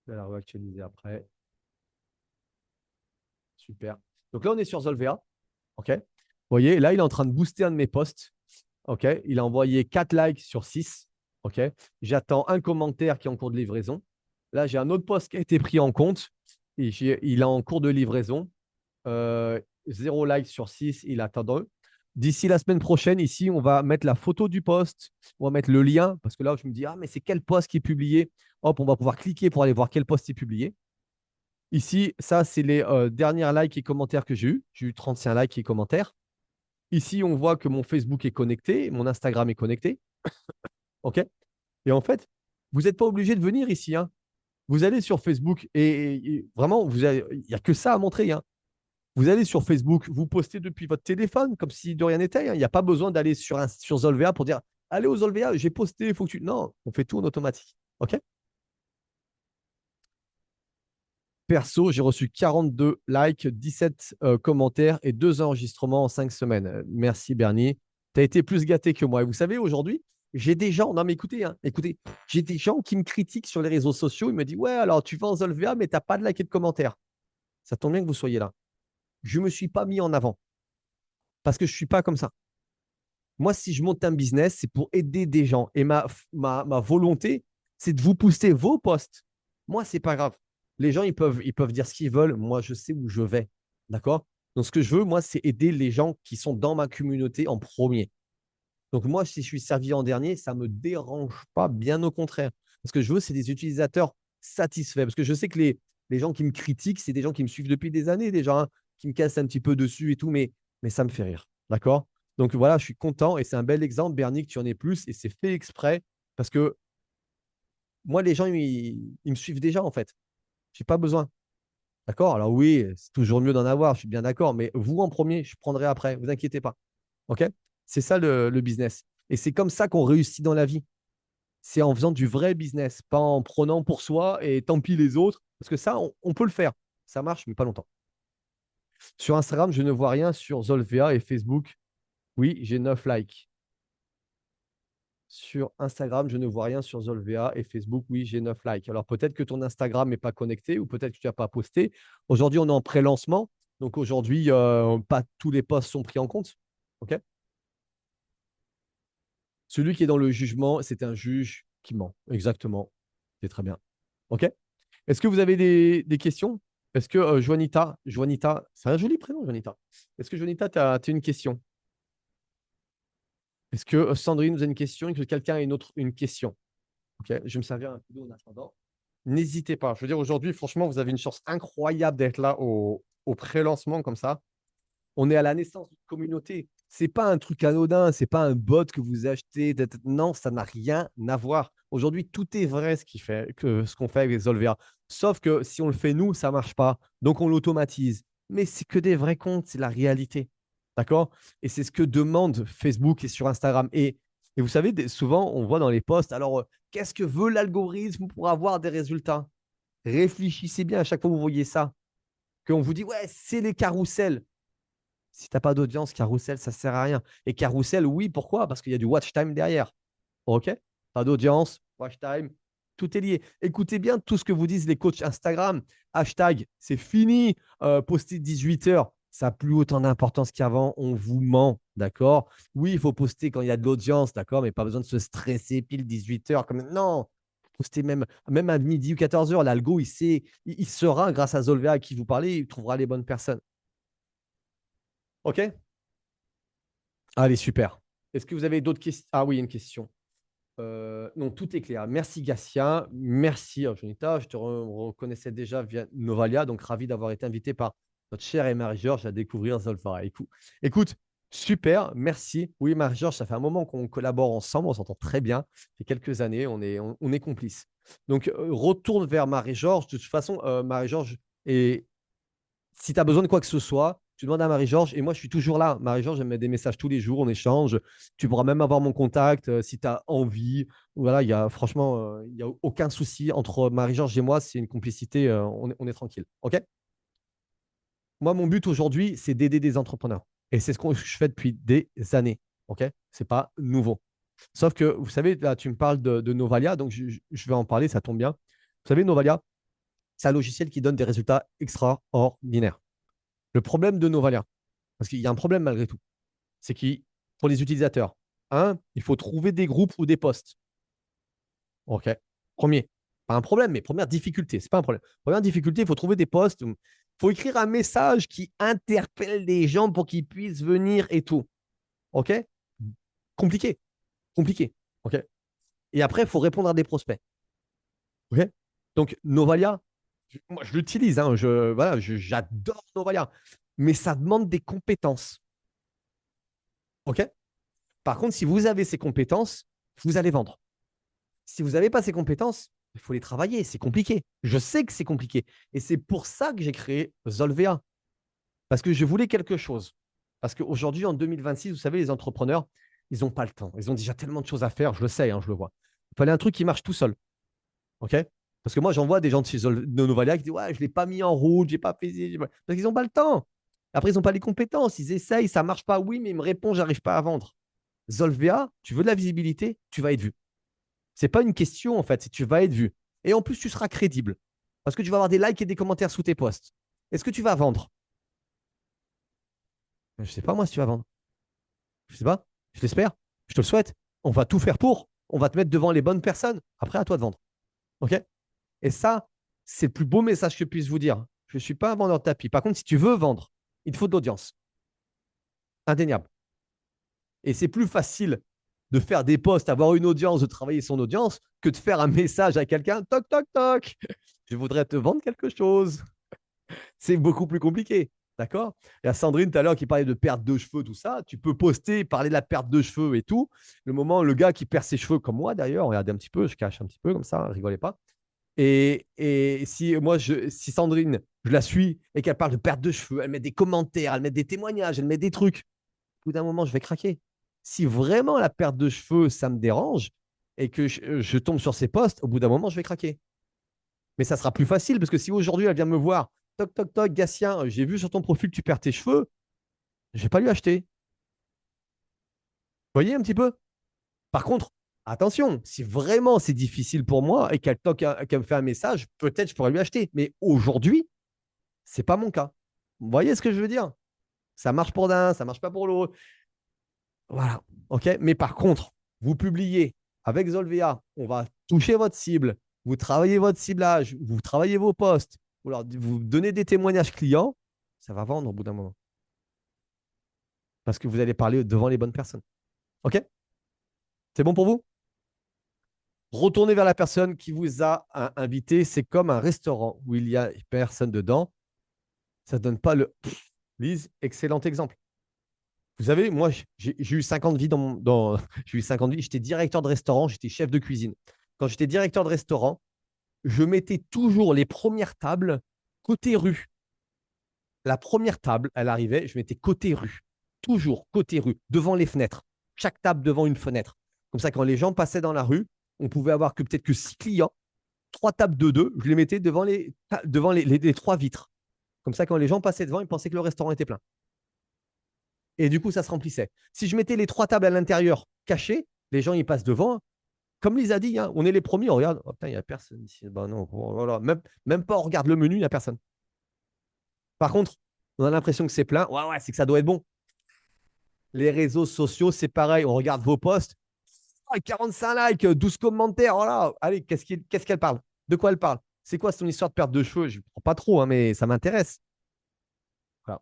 Je vais la réactualiser après. Super. Donc là, on est sur Zolvea. OK. Vous voyez, là, il est en train de booster un de mes posts. OK. Il a envoyé 4 likes sur 6. OK. J'attends un commentaire qui est en cours de livraison. Là, j'ai un autre post qui a été pris en compte. Et il est en cours de livraison. 0 like sur 6. Il attend. D'ici la semaine prochaine, ici, on va mettre la photo du post. On va mettre le lien. Parce que là, je me dis, ah, mais c'est quel post qui est publié? Hop, on va pouvoir cliquer pour aller voir quel post est publié. Ici, ça, c'est les dernières likes et commentaires que j'ai eu. J'ai eu 35 likes et commentaires. Ici, on voit que mon Facebook est connecté, mon Instagram est connecté. OK? Et en fait, vous n'êtes pas obligé de venir ici, hein. Vous allez sur Facebook et vraiment, il n'y a que ça à montrer, hein. Vous allez sur Facebook, vous postez depuis votre téléphone comme si de rien n'était, hein. Il n'y a pas besoin d'aller sur Zolvea pour dire allez au Zolvea, j'ai posté, il faut que tu. Non, on fait tout en automatique. OK? Perso, j'ai reçu 42 likes, 17 commentaires et 2 enregistrements en 5 semaines. Merci Bernie. Tu as été plus gâté que moi. Et vous savez, aujourd'hui, j'ai des gens, non mais écoutez, hein, écoutez, j'ai des gens qui me critiquent sur les réseaux sociaux. Ils me disent, ouais, alors tu vas en Zolvea, mais tu n'as pas de likes et de commentaires. Ça tombe bien que vous soyez là. Je ne me suis pas mis en avant parce que je ne suis pas comme ça. Moi, si je monte un business, c'est pour aider des gens. Et ma volonté, c'est de vous pousser vos posts. Moi, c'est pas grave. Les gens, ils peuvent dire ce qu'ils veulent. Moi, je sais où je vais. D'accord? Donc, ce que je veux, moi, c'est aider les gens qui sont dans ma communauté en premier. Donc, moi, si je suis servi en dernier, ça ne me dérange pas, bien au contraire. Ce que je veux, c'est des utilisateurs satisfaits. Parce que je sais que les gens qui me critiquent, c'est des gens qui me suivent depuis des années déjà, hein, qui me cassent un petit peu dessus et tout, mais ça me fait rire. D'accord? Donc voilà, je suis content et c'est un bel exemple, Bernie, que tu en aies plus et c'est fait exprès parce que moi, les gens, ils me suivent déjà en fait. Je n'ai pas besoin. D'accord? Alors oui, c'est toujours mieux d'en avoir, je suis bien d'accord, mais vous en premier, je prendrai après, vous inquiétez pas. OK? C'est ça le business. Et c'est comme ça qu'on réussit dans la vie. C'est en faisant du vrai business, pas en prenant pour soi et tant pis les autres. Parce que ça, on peut le faire. Ça marche, mais pas longtemps. Sur Instagram, je ne vois rien. Sur Zolvea et Facebook, oui, j'ai 9 likes. Sur Instagram, je ne vois rien. Sur Zolvea et Facebook, oui, j'ai 9 likes. Alors peut-être que ton Instagram n'est pas connecté ou peut-être que tu n'as pas posté. Aujourd'hui, on est en pré-lancement. Donc aujourd'hui, pas tous les posts sont pris en compte. OK? Celui qui est dans le jugement, c'est un juge qui ment. Exactement. C'est très bien. OK? Est-ce que vous avez des questions? Est-ce que Juanita, c'est un joli prénom, Juanita. Est-ce que Juanita, tu as une question? Est-ce que Sandrine nous a une question et que quelqu'un a une question? Ok, je vais me servir un peu d'eau en attendant. N'hésitez pas. Je veux dire, aujourd'hui, franchement, vous avez une chance incroyable d'être là au pré-lancement comme ça. On est à la naissance d'une communauté. C'est pas un truc anodin, c'est pas un bot que vous achetez. Non, ça n'a rien à voir. Aujourd'hui, tout est vrai ce qu'on fait avec Zolvea. Sauf que si on le fait nous, ça marche pas. Donc on l'automatise. Mais c'est que des vrais comptes, c'est la réalité. D'accord? Et c'est ce que demande Facebook et sur Instagram. Et vous savez, souvent, on voit dans les posts, alors, qu'est-ce que veut l'algorithme pour avoir des résultats? Réfléchissez bien à chaque fois que vous voyez ça. Qu'on vous dit, ouais, c'est les carousels. Si tu n'as pas d'audience, Carousel, ça ne sert à rien. Et Carousel, oui, pourquoi? Parce qu'il y a du watch time derrière. OK? Pas d'audience, watch time, tout est lié. Écoutez bien tout ce que vous disent les coachs Instagram. Hashtag, c'est fini. Poster 18 heures, ça n'a plus autant d'importance qu'avant. On vous ment, d'accord? Oui, il faut poster quand il y a de l'audience, d'accord? Mais pas besoin de se stresser pile 18 heures. Comme... Non, poster même à midi ou 14 heures. L'algo, il sait, il saura, grâce à Zolvea à qui vous parlez, il trouvera les bonnes personnes. OK? Allez, super. Est-ce que vous avez d'autres questions? Ah oui, une question. Non, tout est clair. Merci Gatien. Merci Jonita. Je te reconnaissais déjà via Novalia, donc ravi d'avoir été invité par notre chère et Marie-Georges à découvrir Zolfara. Écoute, super, merci. Oui, Marie-Georges, ça fait un moment qu'on collabore ensemble, on s'entend très bien. Ça fait quelques années, on est complices. Donc, retourne vers Marie-Georges. De toute façon, Marie-Georges est si tu as besoin de quoi que ce soit, tu demandes à Marie-Georges et moi je suis toujours là. Marie-Georges, elle me met des messages tous les jours, on échange. Tu pourras même avoir mon contact si tu as envie. Voilà, il y a franchement, il n'y a aucun souci entre Marie-Georges et moi. C'est une complicité, on est tranquille. OK? Moi, mon but aujourd'hui, c'est d'aider des entrepreneurs. Et c'est ce que je fais depuis des années. OK? C'est pas nouveau. Sauf que, vous savez, là, tu me parles de Novalia, donc je vais en parler, ça tombe bien. Vous savez, Novalia, c'est un logiciel qui donne des résultats extraordinaires. Le problème de Novalia, parce qu'il y a un problème malgré tout, c'est que pour les utilisateurs, il faut trouver des groupes ou des posts. OK. Premier, pas un problème, mais première difficulté, c'est pas un problème. Première difficulté, il faut trouver des posts. Il faut écrire un message qui interpelle les gens pour qu'ils puissent venir et tout. OK? Compliqué. Compliqué. OK? Et après, il faut répondre à des prospects. OK? Donc, Novalia, moi, je l'utilise. Voilà, j'adore Novalia. Mais ça demande des compétences. OK? Par contre, si vous avez ces compétences, vous allez vendre. Si vous n'avez pas ces compétences, il faut les travailler. C'est compliqué. Je sais que c'est compliqué. Et c'est pour ça que j'ai créé Zolvea. Parce que je voulais quelque chose. Parce qu'aujourd'hui, en 2026, vous savez, les entrepreneurs, ils n'ont pas le temps. Ils ont déjà tellement de choses à faire. Je le sais, je le vois. Il fallait un truc qui marche tout seul. OK? Parce que moi, j'en vois des gens de chez Novalia qui disent ouais, je ne l'ai pas mis en route, je n'ai pas fait. Parce qu'ils n'ont pas le temps. Après, ils n'ont pas les compétences. Ils essayent, ça ne marche pas. Oui, mais ils me répondent, je n'arrive pas à vendre. Zolvea, tu veux de la visibilité, tu vas être vu. C'est pas une question, en fait, c'est tu vas être vu. Et en plus, tu seras crédible. Parce que tu vas avoir des likes et des commentaires sous tes posts. Est-ce que tu vas vendre? Je ne sais pas, moi, si tu vas vendre. Je ne sais pas. Je l'espère. Je te le souhaite. On va tout faire pour. On va te mettre devant les bonnes personnes. Après, à toi de vendre. OK? Et ça, c'est le plus beau message que je puisse vous dire. Je ne suis pas un vendeur de tapis. Par contre, si tu veux vendre, il te faut de l'audience. Indéniable. Et c'est plus facile de faire des posts, avoir une audience, de travailler son audience, que de faire un message à quelqu'un, toc, toc, toc, je voudrais te vendre quelque chose. C'est beaucoup plus compliqué. D'accord? Il y a Sandrine tout à l'heure qui parlait de perte de cheveux, tout ça. Tu peux poster, parler de la perte de cheveux et tout. Le moment, le gars qui perd ses cheveux, comme moi d'ailleurs, regardez un petit peu, je cache un petit peu comme ça, rigolez pas. Et si moi, si Sandrine, je la suis et qu'elle parle de perte de cheveux, elle met des commentaires, elle met des témoignages, elle met des trucs, au bout d'un moment, je vais craquer. Si vraiment la perte de cheveux, ça me dérange et que je tombe sur ces posts, au bout d'un moment, je vais craquer. Mais ça sera plus facile parce que si aujourd'hui, elle vient me voir, toc, toc, toc, Gatien, j'ai vu sur ton profil que tu perds tes cheveux, je vais pas lui acheter. Vous voyez un petit peu? Par contre, attention, si vraiment c'est difficile pour moi et qu'elle me fait un message, peut-être je pourrais lui acheter. Mais aujourd'hui, c'est pas mon cas. Vous voyez ce que je veux dire? Ça marche pour l'un, ça marche pas pour l'autre. Voilà. OK. Mais par contre, vous publiez avec Zolvea, on va toucher votre cible, vous travaillez votre ciblage, vous travaillez vos posts. vous donnez des témoignages clients, ça va vendre au bout d'un moment. Parce que vous allez parler devant les bonnes personnes. OK? C'est bon pour vous? Retournez vers la personne qui vous a invité. C'est comme un restaurant où il y a personne dedans. Ça ne donne pas le. Lise, excellent exemple. Vous savez, moi, j'ai eu 50 vies j'ai eu 50 vies. J'étais directeur de restaurant, j'étais chef de cuisine. Quand j'étais directeur de restaurant, je mettais toujours les premières tables côté rue. La première table, elle arrivait, je mettais côté rue. Toujours côté rue, devant les fenêtres. Chaque table devant une fenêtre. Comme ça, quand les gens passaient dans la rue, on pouvait avoir que peut-être que 6 clients, 3 tables de deux, je les mettais devant les 3 vitres. Comme ça, quand les gens passaient devant, ils pensaient que le restaurant était plein. Et du coup, ça se remplissait. Si je mettais les 3 tables à l'intérieur cachées, les gens ils passent devant. Comme Lisa a dit, hein, on est les premiers, on regarde. Oh, putain, il n'y a personne ici. Ben non, voilà. Même pas, on regarde le menu, il n'y a personne. Par contre, on a l'impression que c'est plein. Ouais, ouais, c'est que ça doit être bon. Les réseaux sociaux, c'est pareil. On regarde vos posts. Oh, 45 likes, 12 commentaires. Voilà. Allez, qu'est-ce qu'elle parle? De quoi elle parle? C'est quoi son histoire de perte de cheveux? Je ne comprends pas trop, hein, mais ça m'intéresse. Voilà.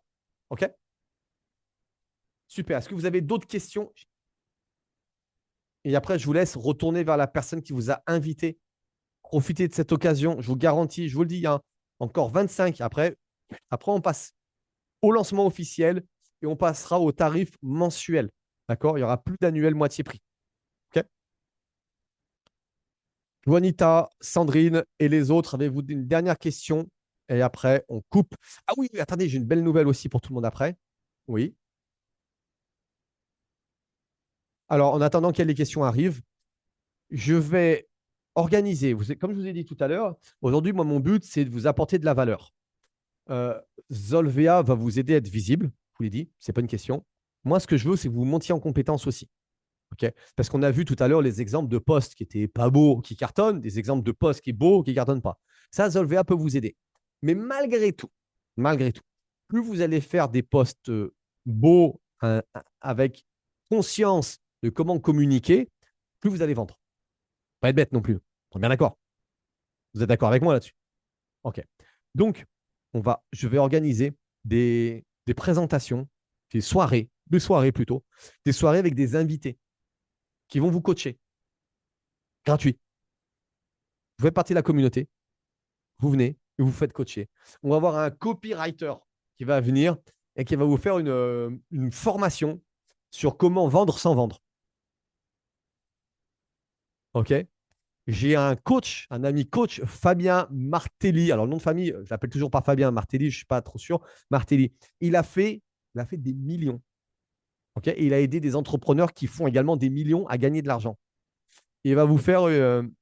OK? Super. Est-ce que vous avez d'autres questions? Et après, je vous laisse retourner vers la personne qui vous a invité. Profitez de cette occasion. Je vous garantis, je vous le dis, hein, encore 25. Après, on passe au lancement officiel et on passera au tarif mensuel. D'accord? Il n'y aura plus d'annuel moitié prix. OK? Juanita, Sandrine et les autres, avez-vous une dernière question? Et après, on coupe. Ah oui, attendez, j'ai une belle nouvelle aussi pour tout le monde après. Oui. Alors, en attendant que les questions arrivent, je vais organiser, comme je vous ai dit tout à l'heure, aujourd'hui, moi, mon but, c'est de vous apporter de la valeur. Zolvea va vous aider à être visible, je vous l'ai dit, ce n'est pas une question. Moi, ce que je veux, c'est que vous montiez en compétence aussi. Okay. Parce qu'on a vu tout à l'heure les exemples de postes qui n'étaient pas beaux, qui cartonnent, des exemples de postes qui sont beaux, qui ne cartonnent pas. Ça, Zolvea peut vous aider. Mais malgré tout, plus vous allez faire des postes beaux avec conscience de comment communiquer, plus vous allez vendre. Pas être bête non plus. On est bien d'accord. Vous êtes d'accord avec moi là-dessus? OK. Donc, je vais organiser des présentations, des soirées plutôt, des soirées avec des invités qui vont vous coacher gratuit. Vous faites partie de la communauté, vous venez et vous vous faites coacher. On va avoir un copywriter qui va venir et qui va vous faire une formation sur comment vendre sans vendre. OK? J'ai un coach, un ami coach, Fabien Martelly. Alors, le nom de famille, je l'appelle toujours pas Fabien Martelly, je ne suis pas trop sûr. Martelly. Il a fait des millions. Okay, et il a aidé des entrepreneurs qui font également des millions à gagner de l'argent. Il va vous faire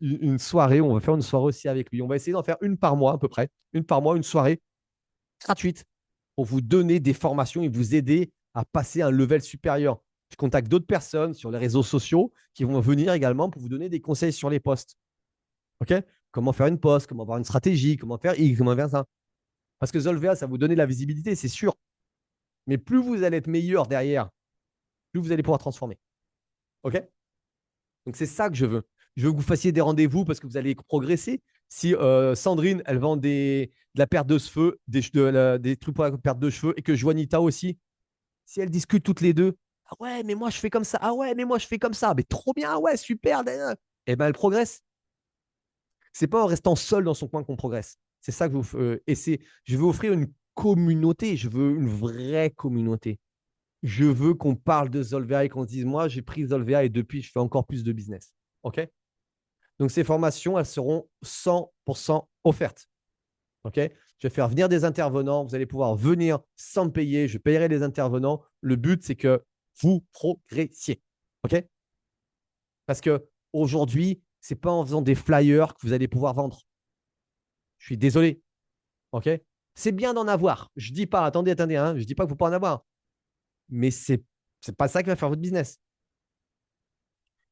une soirée. On va faire une soirée aussi avec lui. On va essayer d'en faire une par mois à peu près. Une par mois, une soirée gratuite pour vous donner des formations et vous aider à passer à un level supérieur. Je contacte d'autres personnes sur les réseaux sociaux qui vont venir également pour vous donner des conseils sur les posts. OK? Comment faire une post, comment avoir une stratégie, comment faire X, comment faire ça. Parce que Zolvea, ça va vous donner de la visibilité, c'est sûr. Mais plus vous allez être meilleur derrière, plus vous allez pouvoir transformer. OK? Donc, c'est ça que je veux. Je veux que vous fassiez des rendez-vous parce que vous allez progresser. Si Sandrine, elle vend de la perte de cheveux, des trucs pour la perte de cheveux, et que Juanita aussi, si elles discutent toutes les deux, ah ouais, mais moi je fais comme ça, ah ouais, mais moi je fais comme ça, mais trop bien, ah ouais, super, et ben elle progresse. C'est pas en restant seul dans son coin qu'on progresse. C'est ça que je veux offrir une communauté, je veux une vraie communauté. Je veux qu'on parle de Zolvea et qu'on se dise, moi, j'ai pris Zolvea et depuis, je fais encore plus de business. OK? Donc, ces formations, elles seront 100% offertes. OK? Je vais faire venir des intervenants. Vous allez pouvoir venir sans payer. Je payerai les intervenants. Le but, c'est que vous progressiez. OK? Parce qu'aujourd'hui, ce n'est pas en faisant des flyers que vous allez pouvoir vendre. Je suis désolé. OK? C'est bien d'en avoir. Je ne dis pas, attendez, hein, je ne dis pas qu'il ne faut pas en avoir. Mais ce n'est pas ça qui va faire votre business.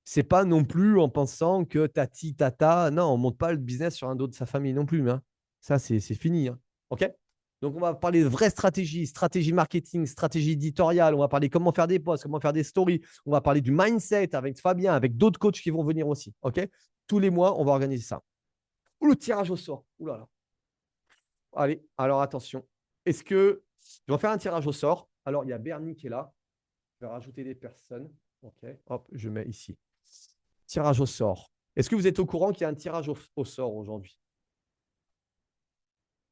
C'est pas non plus en pensant que tati, tata. Non, on ne monte pas le business sur un dos de sa famille non plus. Hein. Ça, c'est fini. Hein. OK? Donc, on va parler de vraies stratégies, stratégie marketing, stratégie éditoriale. On va parler comment faire des posts, comment faire des stories. On va parler du mindset avec Fabien, avec d'autres coachs qui vont venir aussi. OK? Tous les mois, on va organiser ça. Ou le tirage au sort. Ouh là là. Allez, alors attention. Est-ce que je vais faire un tirage au sort? Alors, il y a Bernie qui est là. Je vais rajouter des personnes. OK. Hop, je mets ici. Tirage au sort. Est-ce que vous êtes au courant qu'il y a un tirage au sort aujourd'hui?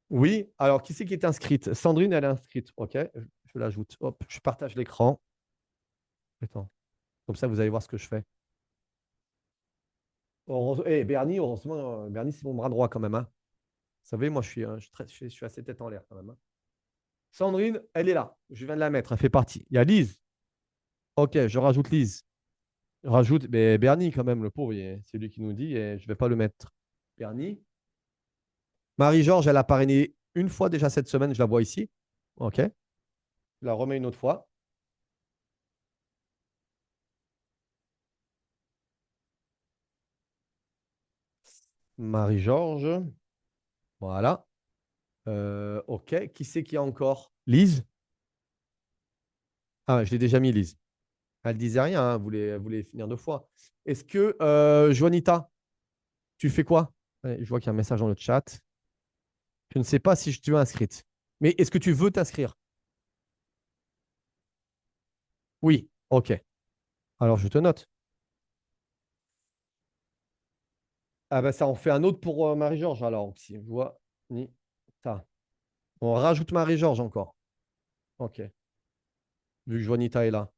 Oui. Alors, qui c'est qui est inscrite? Sandrine, elle est inscrite. OK. Je l'ajoute. Hop, je partage l'écran. Attends. Comme ça, vous allez voir ce que je fais. Bernie, heureusement, Bernie, c'est mon bras droit quand même, hein. Vous savez, moi, je suis assez tête en l'air quand même, hein. Sandrine, elle est là. Je viens de la mettre. Elle fait partie. Il y a Lise. OK, je rajoute Lise. Je rajoute Bernie quand même, le pauvre. C'est lui qui nous dit et je ne vais pas le mettre. Bernie. Marie-Georges, elle a parrainé une fois déjà cette semaine. Je la vois ici. OK. Je la remets une autre fois. Marie-Georges. Voilà. OK. Qui c'est qui a encore? Lise. Ah, je l'ai déjà mis, Lise. Elle ne disait rien, hein, elle voulait finir deux fois. Est-ce que, Joanita, tu fais quoi? Ouais, je vois qu'il y a un message dans le chat. Je ne sais pas si tu es inscrite. Mais est-ce que tu veux t'inscrire? Oui. OK. Alors, je te note. Ah bah ça en fait un autre pour Marie-Georges alors. Si je vois ni ta. On rajoute Marie-Georges encore. OK. Vu que Juanita est là.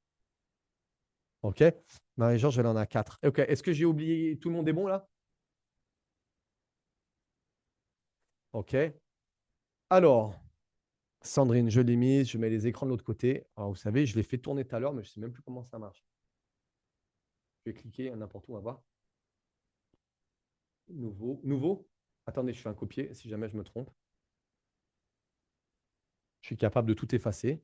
OK. Marie-Georges, elle en a 4. OK. Est-ce que j'ai oublié? Tout le monde est bon là? OK. Alors, Sandrine, je l'ai mise. Je mets les écrans de l'autre côté. Alors, vous savez, je l'ai fait tourner tout à l'heure, mais je ne sais même plus comment ça marche. Je vais cliquer n'importe où, on va voir. Nouveau. Nouveau. Attendez, je fais un copier si jamais je me trompe. Je suis capable de tout effacer.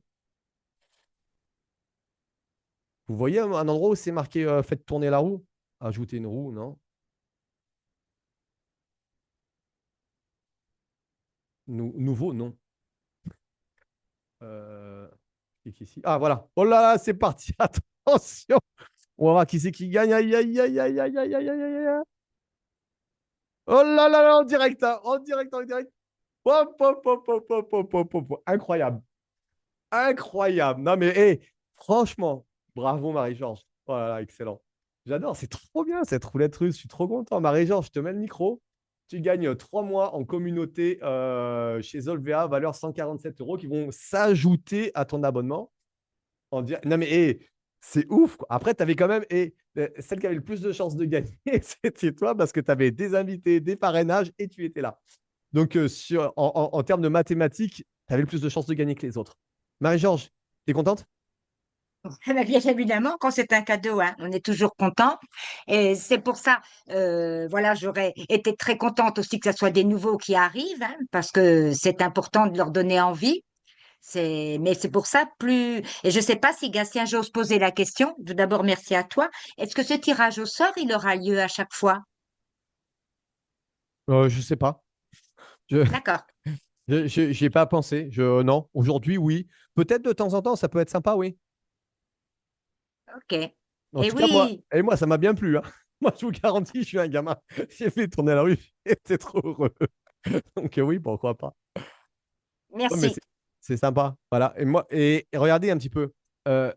Vous voyez un endroit où c'est marqué faites tourner la roue? Ajouter une roue, non? Nouveau, non. Clique ici. Ah, voilà. Oh là là, c'est parti. Attention. On va voir qui c'est qui gagne. Aïe, aïe, aïe, aïe, aïe, aïe, aïe, aïe, aïe, aïe. Oh là là là, en direct, hein. En direct, en direct. Hop, hop, hop, hop, hop, hop, hop, hop. Incroyable. Incroyable. Non, mais franchement, bravo Marie-Georges. Oh là là, excellent. J'adore, c'est trop bien cette roulette russe. Je suis trop content. Marie-Georges, je te mets le micro. Tu gagnes 3 mois en communauté chez Zolvea, valeur 147 € qui vont s'ajouter à ton abonnement. Non, mais c'est ouf, quoi. Après, tu avais quand même. Celle qui avait le plus de chances de gagner, c'était toi parce que tu avais des invités, des parrainages et tu étais là. Donc, en termes de mathématiques, tu avais le plus de chances de gagner que les autres. Marie-Georges, tu es contente? Eh bien, bien évidemment, quand c'est un cadeau, hein, on est toujours content. Et c'est pour ça, voilà, j'aurais été très contente aussi que ce soit des nouveaux qui arrivent, hein, parce que c'est important de leur donner envie. Mais c'est pour ça plus. Et je ne sais pas si Gatien, j'ose poser la question. Tout d'abord, merci à toi. Est-ce que ce tirage au sort, il aura lieu à chaque fois? Je sais pas. Je D'accord. J'y ai pas pensé. Non, aujourd'hui, oui. Peut-être de temps en temps, ça peut être sympa, oui. OK. En Et tout cas, moi, oui, ça m'a bien plu, hein. Moi, je vous garantis, je suis un gamin. J'ai fait tourner la rue, j'étais trop heureux. Donc, oui, pourquoi pas. Ouais, mais merci. c'est sympa. Voilà. Et regardez un petit peu. Euh,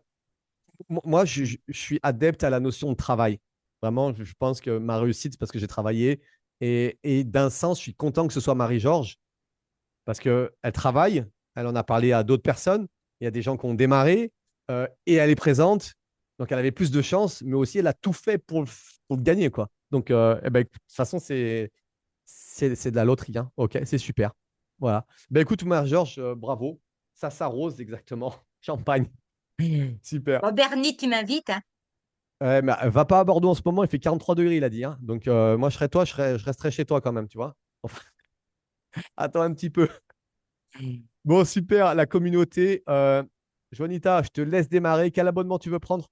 Moi, je suis adepte à la notion de travail. Vraiment, je pense que ma réussite, c'est parce que j'ai travaillé. Et d'un sens, je suis content que ce soit Marie-Georges parce qu'elle travaille. Elle en a parlé à d'autres personnes. Il y a des gens qui ont démarré et elle est présente. Donc, elle avait plus de chance, mais aussi, elle a tout fait pour le gagner, quoi. Donc, eh ben, de toute façon, c'est de la loterie, hein. OK, c'est super. Voilà. Ben, écoute, Marie-Georges, bravo. Ça s'arrose exactement. Champagne. Super. Bon, Bernie, tu m'invites, hein? Ouais, mais va pas à Bordeaux en ce moment, il fait 43 degrés, il a dit, hein. Donc, moi, je serais toi, je resterais chez toi quand même, tu vois. Enfin, attends un petit peu. Bon, super, la communauté. Juanita, je te laisse démarrer. Quel abonnement tu veux prendre?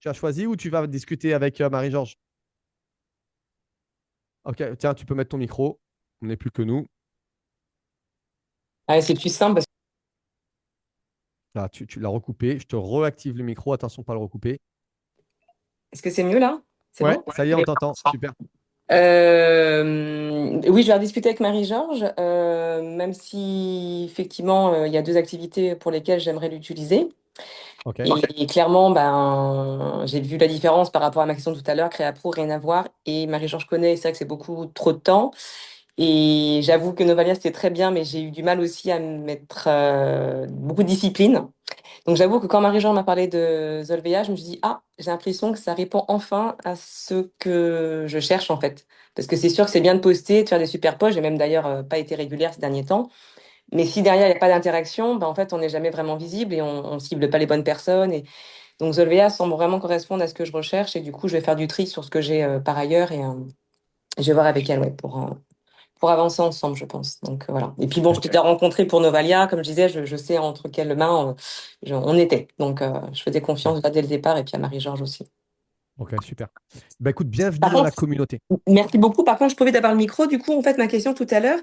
Tu as choisi ou tu vas discuter avec Marie-Georges? Ok, tiens, tu peux mettre ton micro. On n'est plus que nous. Ah, c'est plus simple parce Là, tu l'as recoupé. Je te réactive le micro. Attention, pas le recouper. est-ce que c'est mieux là? C'est Ouais, bon? ça y est, on t'entend. Super. Oui, je vais rediscuter avec Marie-Georges, même si effectivement il y a deux activités pour lesquelles j'aimerais l'utiliser. Ok. Et clairement, ben, j'ai vu la différence par rapport à ma question tout à l'heure, Créa Pro, rien à voir. Et Marie-Georges connaît, c'est vrai que c'est beaucoup trop de temps. Et j'avoue que Novalia, c'était très bien, mais j'ai eu du mal aussi à mettre beaucoup de discipline. Donc j'avoue que quand Marie-Jean m'a parlé de Zolvea, je me suis dit, ah, j'ai l'impression que ça répond enfin à ce que je cherche en fait. Parce que c'est sûr que c'est bien de poster, de faire des super posts. J'ai même d'ailleurs pas été régulière ces derniers temps. Mais si derrière il n'y a pas d'interaction, ben, en fait on n'est jamais vraiment visible et on cible pas les bonnes personnes. Et donc Zolvea semble vraiment correspondre à ce que je recherche. Et du coup, je vais faire du tri sur ce que j'ai par ailleurs et je vais voir avec elle ouais, pour avancer ensemble, je pense. Donc voilà. Et puis bon, je t'ai déjà rencontré pour Novalia, comme je disais, je sais entre quelles mains on était. Donc je faisais Ok, confiance là dès le départ et puis à Marie-Georges aussi. ok, super. Bah, écoute, Par bienvenue dans la contre, communauté. merci beaucoup. Par contre, je profite d'avoir le micro. Du coup, en fait, ma question tout à l'heure,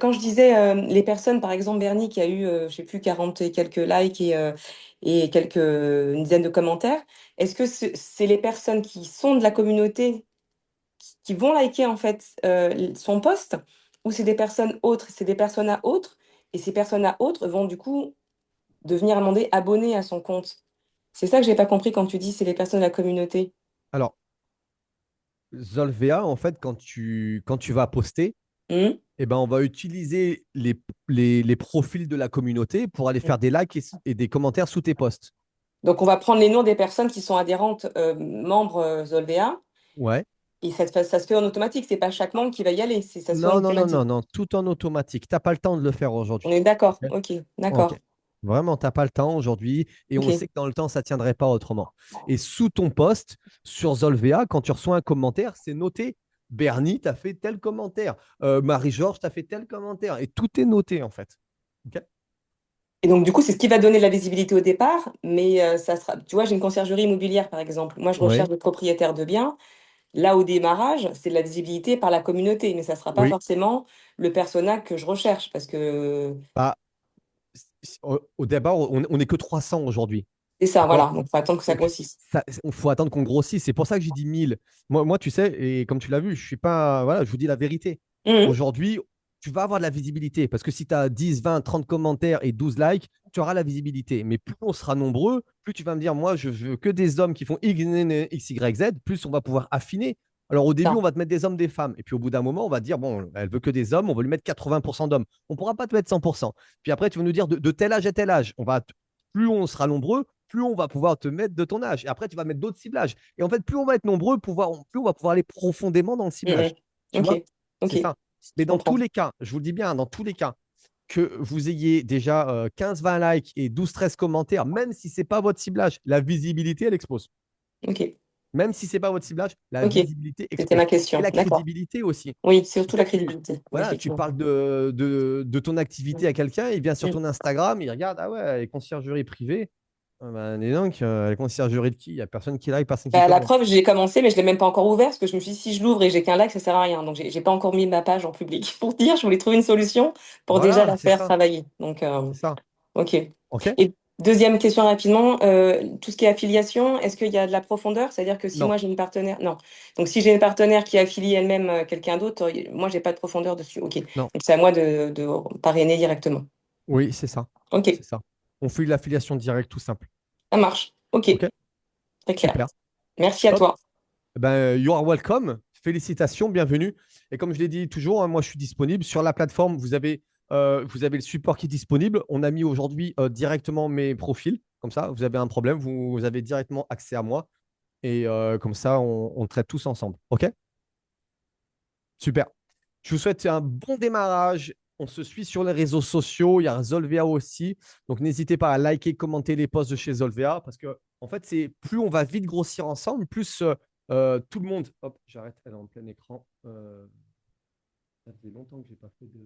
quand je disais les personnes, par exemple Bernie qui a eu, je sais plus, 40 et quelques likes et quelques une dizaine de commentaires, est-ce que c'est les personnes qui sont de la communauté qui vont liker en fait son post ou c'est des personnes autres, c'est des personnes à autres et ces personnes à autres vont du coup devenir demander abonner à son compte. C'est ça que j'ai pas compris quand tu dis c'est les personnes de la communauté. Alors, Zolvea, en fait, quand tu vas poster, Hmm. eh ben, on va utiliser les profils de la communauté pour aller faire des likes et des commentaires sous tes posts. Donc on va prendre les noms des personnes qui sont adhérentes membres Zolvea Ouais. et ça se fait en automatique. C'est pas chaque membre qui va y aller, ça se fait en Non, non, non, non, automatique. non, tout en automatique. Tu n'as pas le temps de le faire On aujourd'hui. est d'accord. Ok. Ok, Ok. d'accord. Vraiment, tu n'as pas le temps aujourd'hui et on Ok. sait que dans le temps, ça ne tiendrait pas autrement. Et sous ton post sur Zolvea, quand tu reçois un commentaire, c'est noté. Bernie, tu as fait tel commentaire. Marie-Georges, tu as fait tel commentaire. Et tout est noté, en fait. Ok. Et donc, du coup, c'est ce qui va donner la visibilité au départ, mais ça sera, tu vois, j'ai une conciergerie immobilière, par exemple. Moi, je recherche Oui. des propriétaires de biens. Là, au démarrage, c'est de la visibilité par la communauté, mais ça ne sera pas Oui. forcément le persona que je recherche, parce que Bah, au départ, on n'est que 300 aujourd'hui. c'est ça, D'accord? voilà. Donc, il faut attendre que ça Donc, grossisse. il faut attendre qu'on grossisse. C'est pour ça que j'ai dit 1000. Moi, tu sais, et comme tu l'as vu, je suis pas. Voilà, je vous dis la vérité. Mhm. Aujourd'hui, tu vas avoir de la visibilité parce que si tu as 10, 20, 30 commentaires et 12 likes, tu auras la visibilité. Mais plus on sera nombreux, plus tu vas me dire, moi, je veux que des hommes qui font X, Y, Z, plus on va pouvoir affiner. Alors, au début, on Ça. va te mettre des hommes, des femmes. Et puis, au bout d'un moment, on va dire, bon, elle veut que des hommes, on va lui mettre 80% d'hommes. On ne pourra pas te mettre 100%. Puis après, tu vas nous dire de tel âge à tel âge. Plus on sera nombreux, plus on va pouvoir te mettre de ton âge. Et après, tu vas mettre d'autres ciblages. Et en fait, plus on va être nombreux, plus on va pouvoir aller profondément dans le Mhm. ciblage. Tu Ok, vois? ok, C'est ça. Mais je dans tous comprends. les cas, je vous le dis bien, dans tous les cas, que vous ayez déjà 15-20 likes et 12-13 commentaires, même si ce n'est pas votre ciblage, la visibilité, elle explose. Ok, Même si ce n'est pas votre ciblage, la ok. visibilité C'était explose. ma Et question. la D'accord. crédibilité aussi. Oui, surtout Ok. la crédibilité. Oui, Voilà, tu effectivement. parles de ton activité à quelqu'un, il vient sur Mhm. ton Instagram, il regarde, ah ouais, les conciergeries privées. Ah ben, dis donc, les conciergeries de qui? Il n'y a personne qui like, personne qui Bah, la commente. preuve, j'ai commencé, mais je l'ai même pas encore ouvert parce que je me suis dit, si je l'ouvre et j'ai qu'un like, ça sert à rien. Donc, j'ai pas encore mis ma page en public. Pour dire, je voulais trouver une solution pour déjà Voilà, la c'est faire ça, travailler. Donc, c'est ça. ok. OK? Et deuxième question rapidement, tout ce qui est affiliation, est-ce qu'il y a de la profondeur? C'est-à-dire que si Non, moi j'ai une partenaire, non. Donc, si j'ai une partenaire qui affilie elle-même quelqu'un d'autre, moi, j'ai pas de profondeur dessus. Ok. non. Donc, c'est à moi de parrainer directement. Oui, c'est ça. Ok, C'est ça. On fait l'affiliation directe tout simple. ça marche. Ok, OK? très clair. Super. Merci à Top. toi. Ben, you are welcome. Félicitations, bienvenue. Et comme je l'ai dit toujours, hein, moi, je suis disponible. Sur la plateforme, vous avez le support qui est disponible. On a mis aujourd'hui directement mes profils. Comme ça, vous avez un problème, vous avez directement accès à moi. Et comme ça, on traite tous ensemble. OK? Super. Je vous souhaite un bon démarrage. On se suit sur les réseaux sociaux. Il y a Zolvea aussi. Donc, n'hésitez pas à liker, commenter les posts de chez Zolvea parce que, en fait, c'est plus on va vite grossir ensemble, plus tout le monde. Hop, j'arrête, elle est en plein écran. Ça fait longtemps que j'ai pas fait de.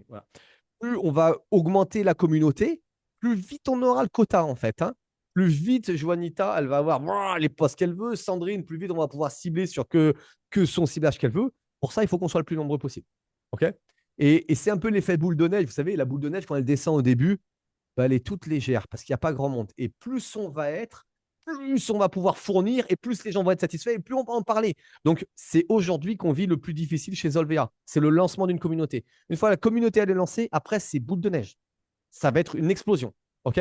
Voilà. Plus on va augmenter la communauté, plus vite on aura le quota, en fait. Hein. Plus vite, Joanita, elle va avoir les posts qu'elle veut. Sandrine, plus vite on va pouvoir cibler sur que son ciblage qu'elle veut. Pour ça, il faut qu'on soit le plus nombreux possible. OK? Et c'est un peu l'effet boule de neige. Vous savez, la boule de neige, quand elle descend au début, bah, elle est toute légère parce qu'il n'y a pas grand monde. Et plus on va être, plus on va pouvoir fournir et plus les gens vont être satisfaits et plus on va en parler. Donc, c'est aujourd'hui qu'on vit le plus difficile chez Solvea. C'est le lancement d'une communauté. Une fois la communauté elle est lancée, après, c'est boule de neige. Ça va être une explosion. OK?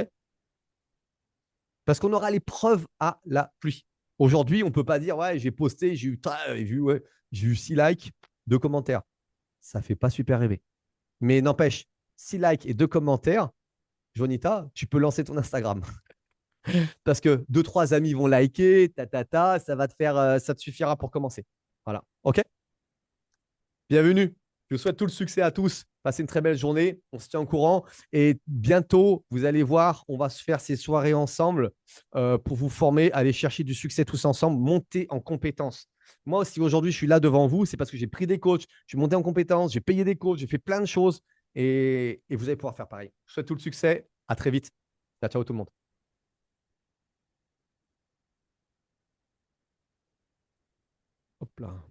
Parce qu'on aura les preuves à la pluie. Aujourd'hui, on ne peut pas dire, ouais, j'ai posté, j'ai eu 6 likes, 2 commentaires. Ça ne fait pas super rêver. Mais n'empêche, 6 likes et 2 commentaires, Jonita, tu peux lancer ton Instagram. Parce que 2, 3 amis vont liker, ça va te faire, ça te suffira pour commencer. Voilà. OK? Bienvenue. Je vous souhaite tout le succès à tous. Passez une très belle journée. On se tient au courant. Et bientôt, vous allez voir, on va se faire ces soirées ensemble pour vous former, aller chercher du succès tous ensemble, monter en compétences. Moi, si aujourd'hui je suis là devant vous, c'est parce que j'ai pris des coachs, je suis monté en compétences, j'ai payé des coachs, j'ai fait plein de choses et vous allez pouvoir faire pareil. Je vous souhaite tout le succès. À très vite. Ciao, ciao tout le monde. Hop là.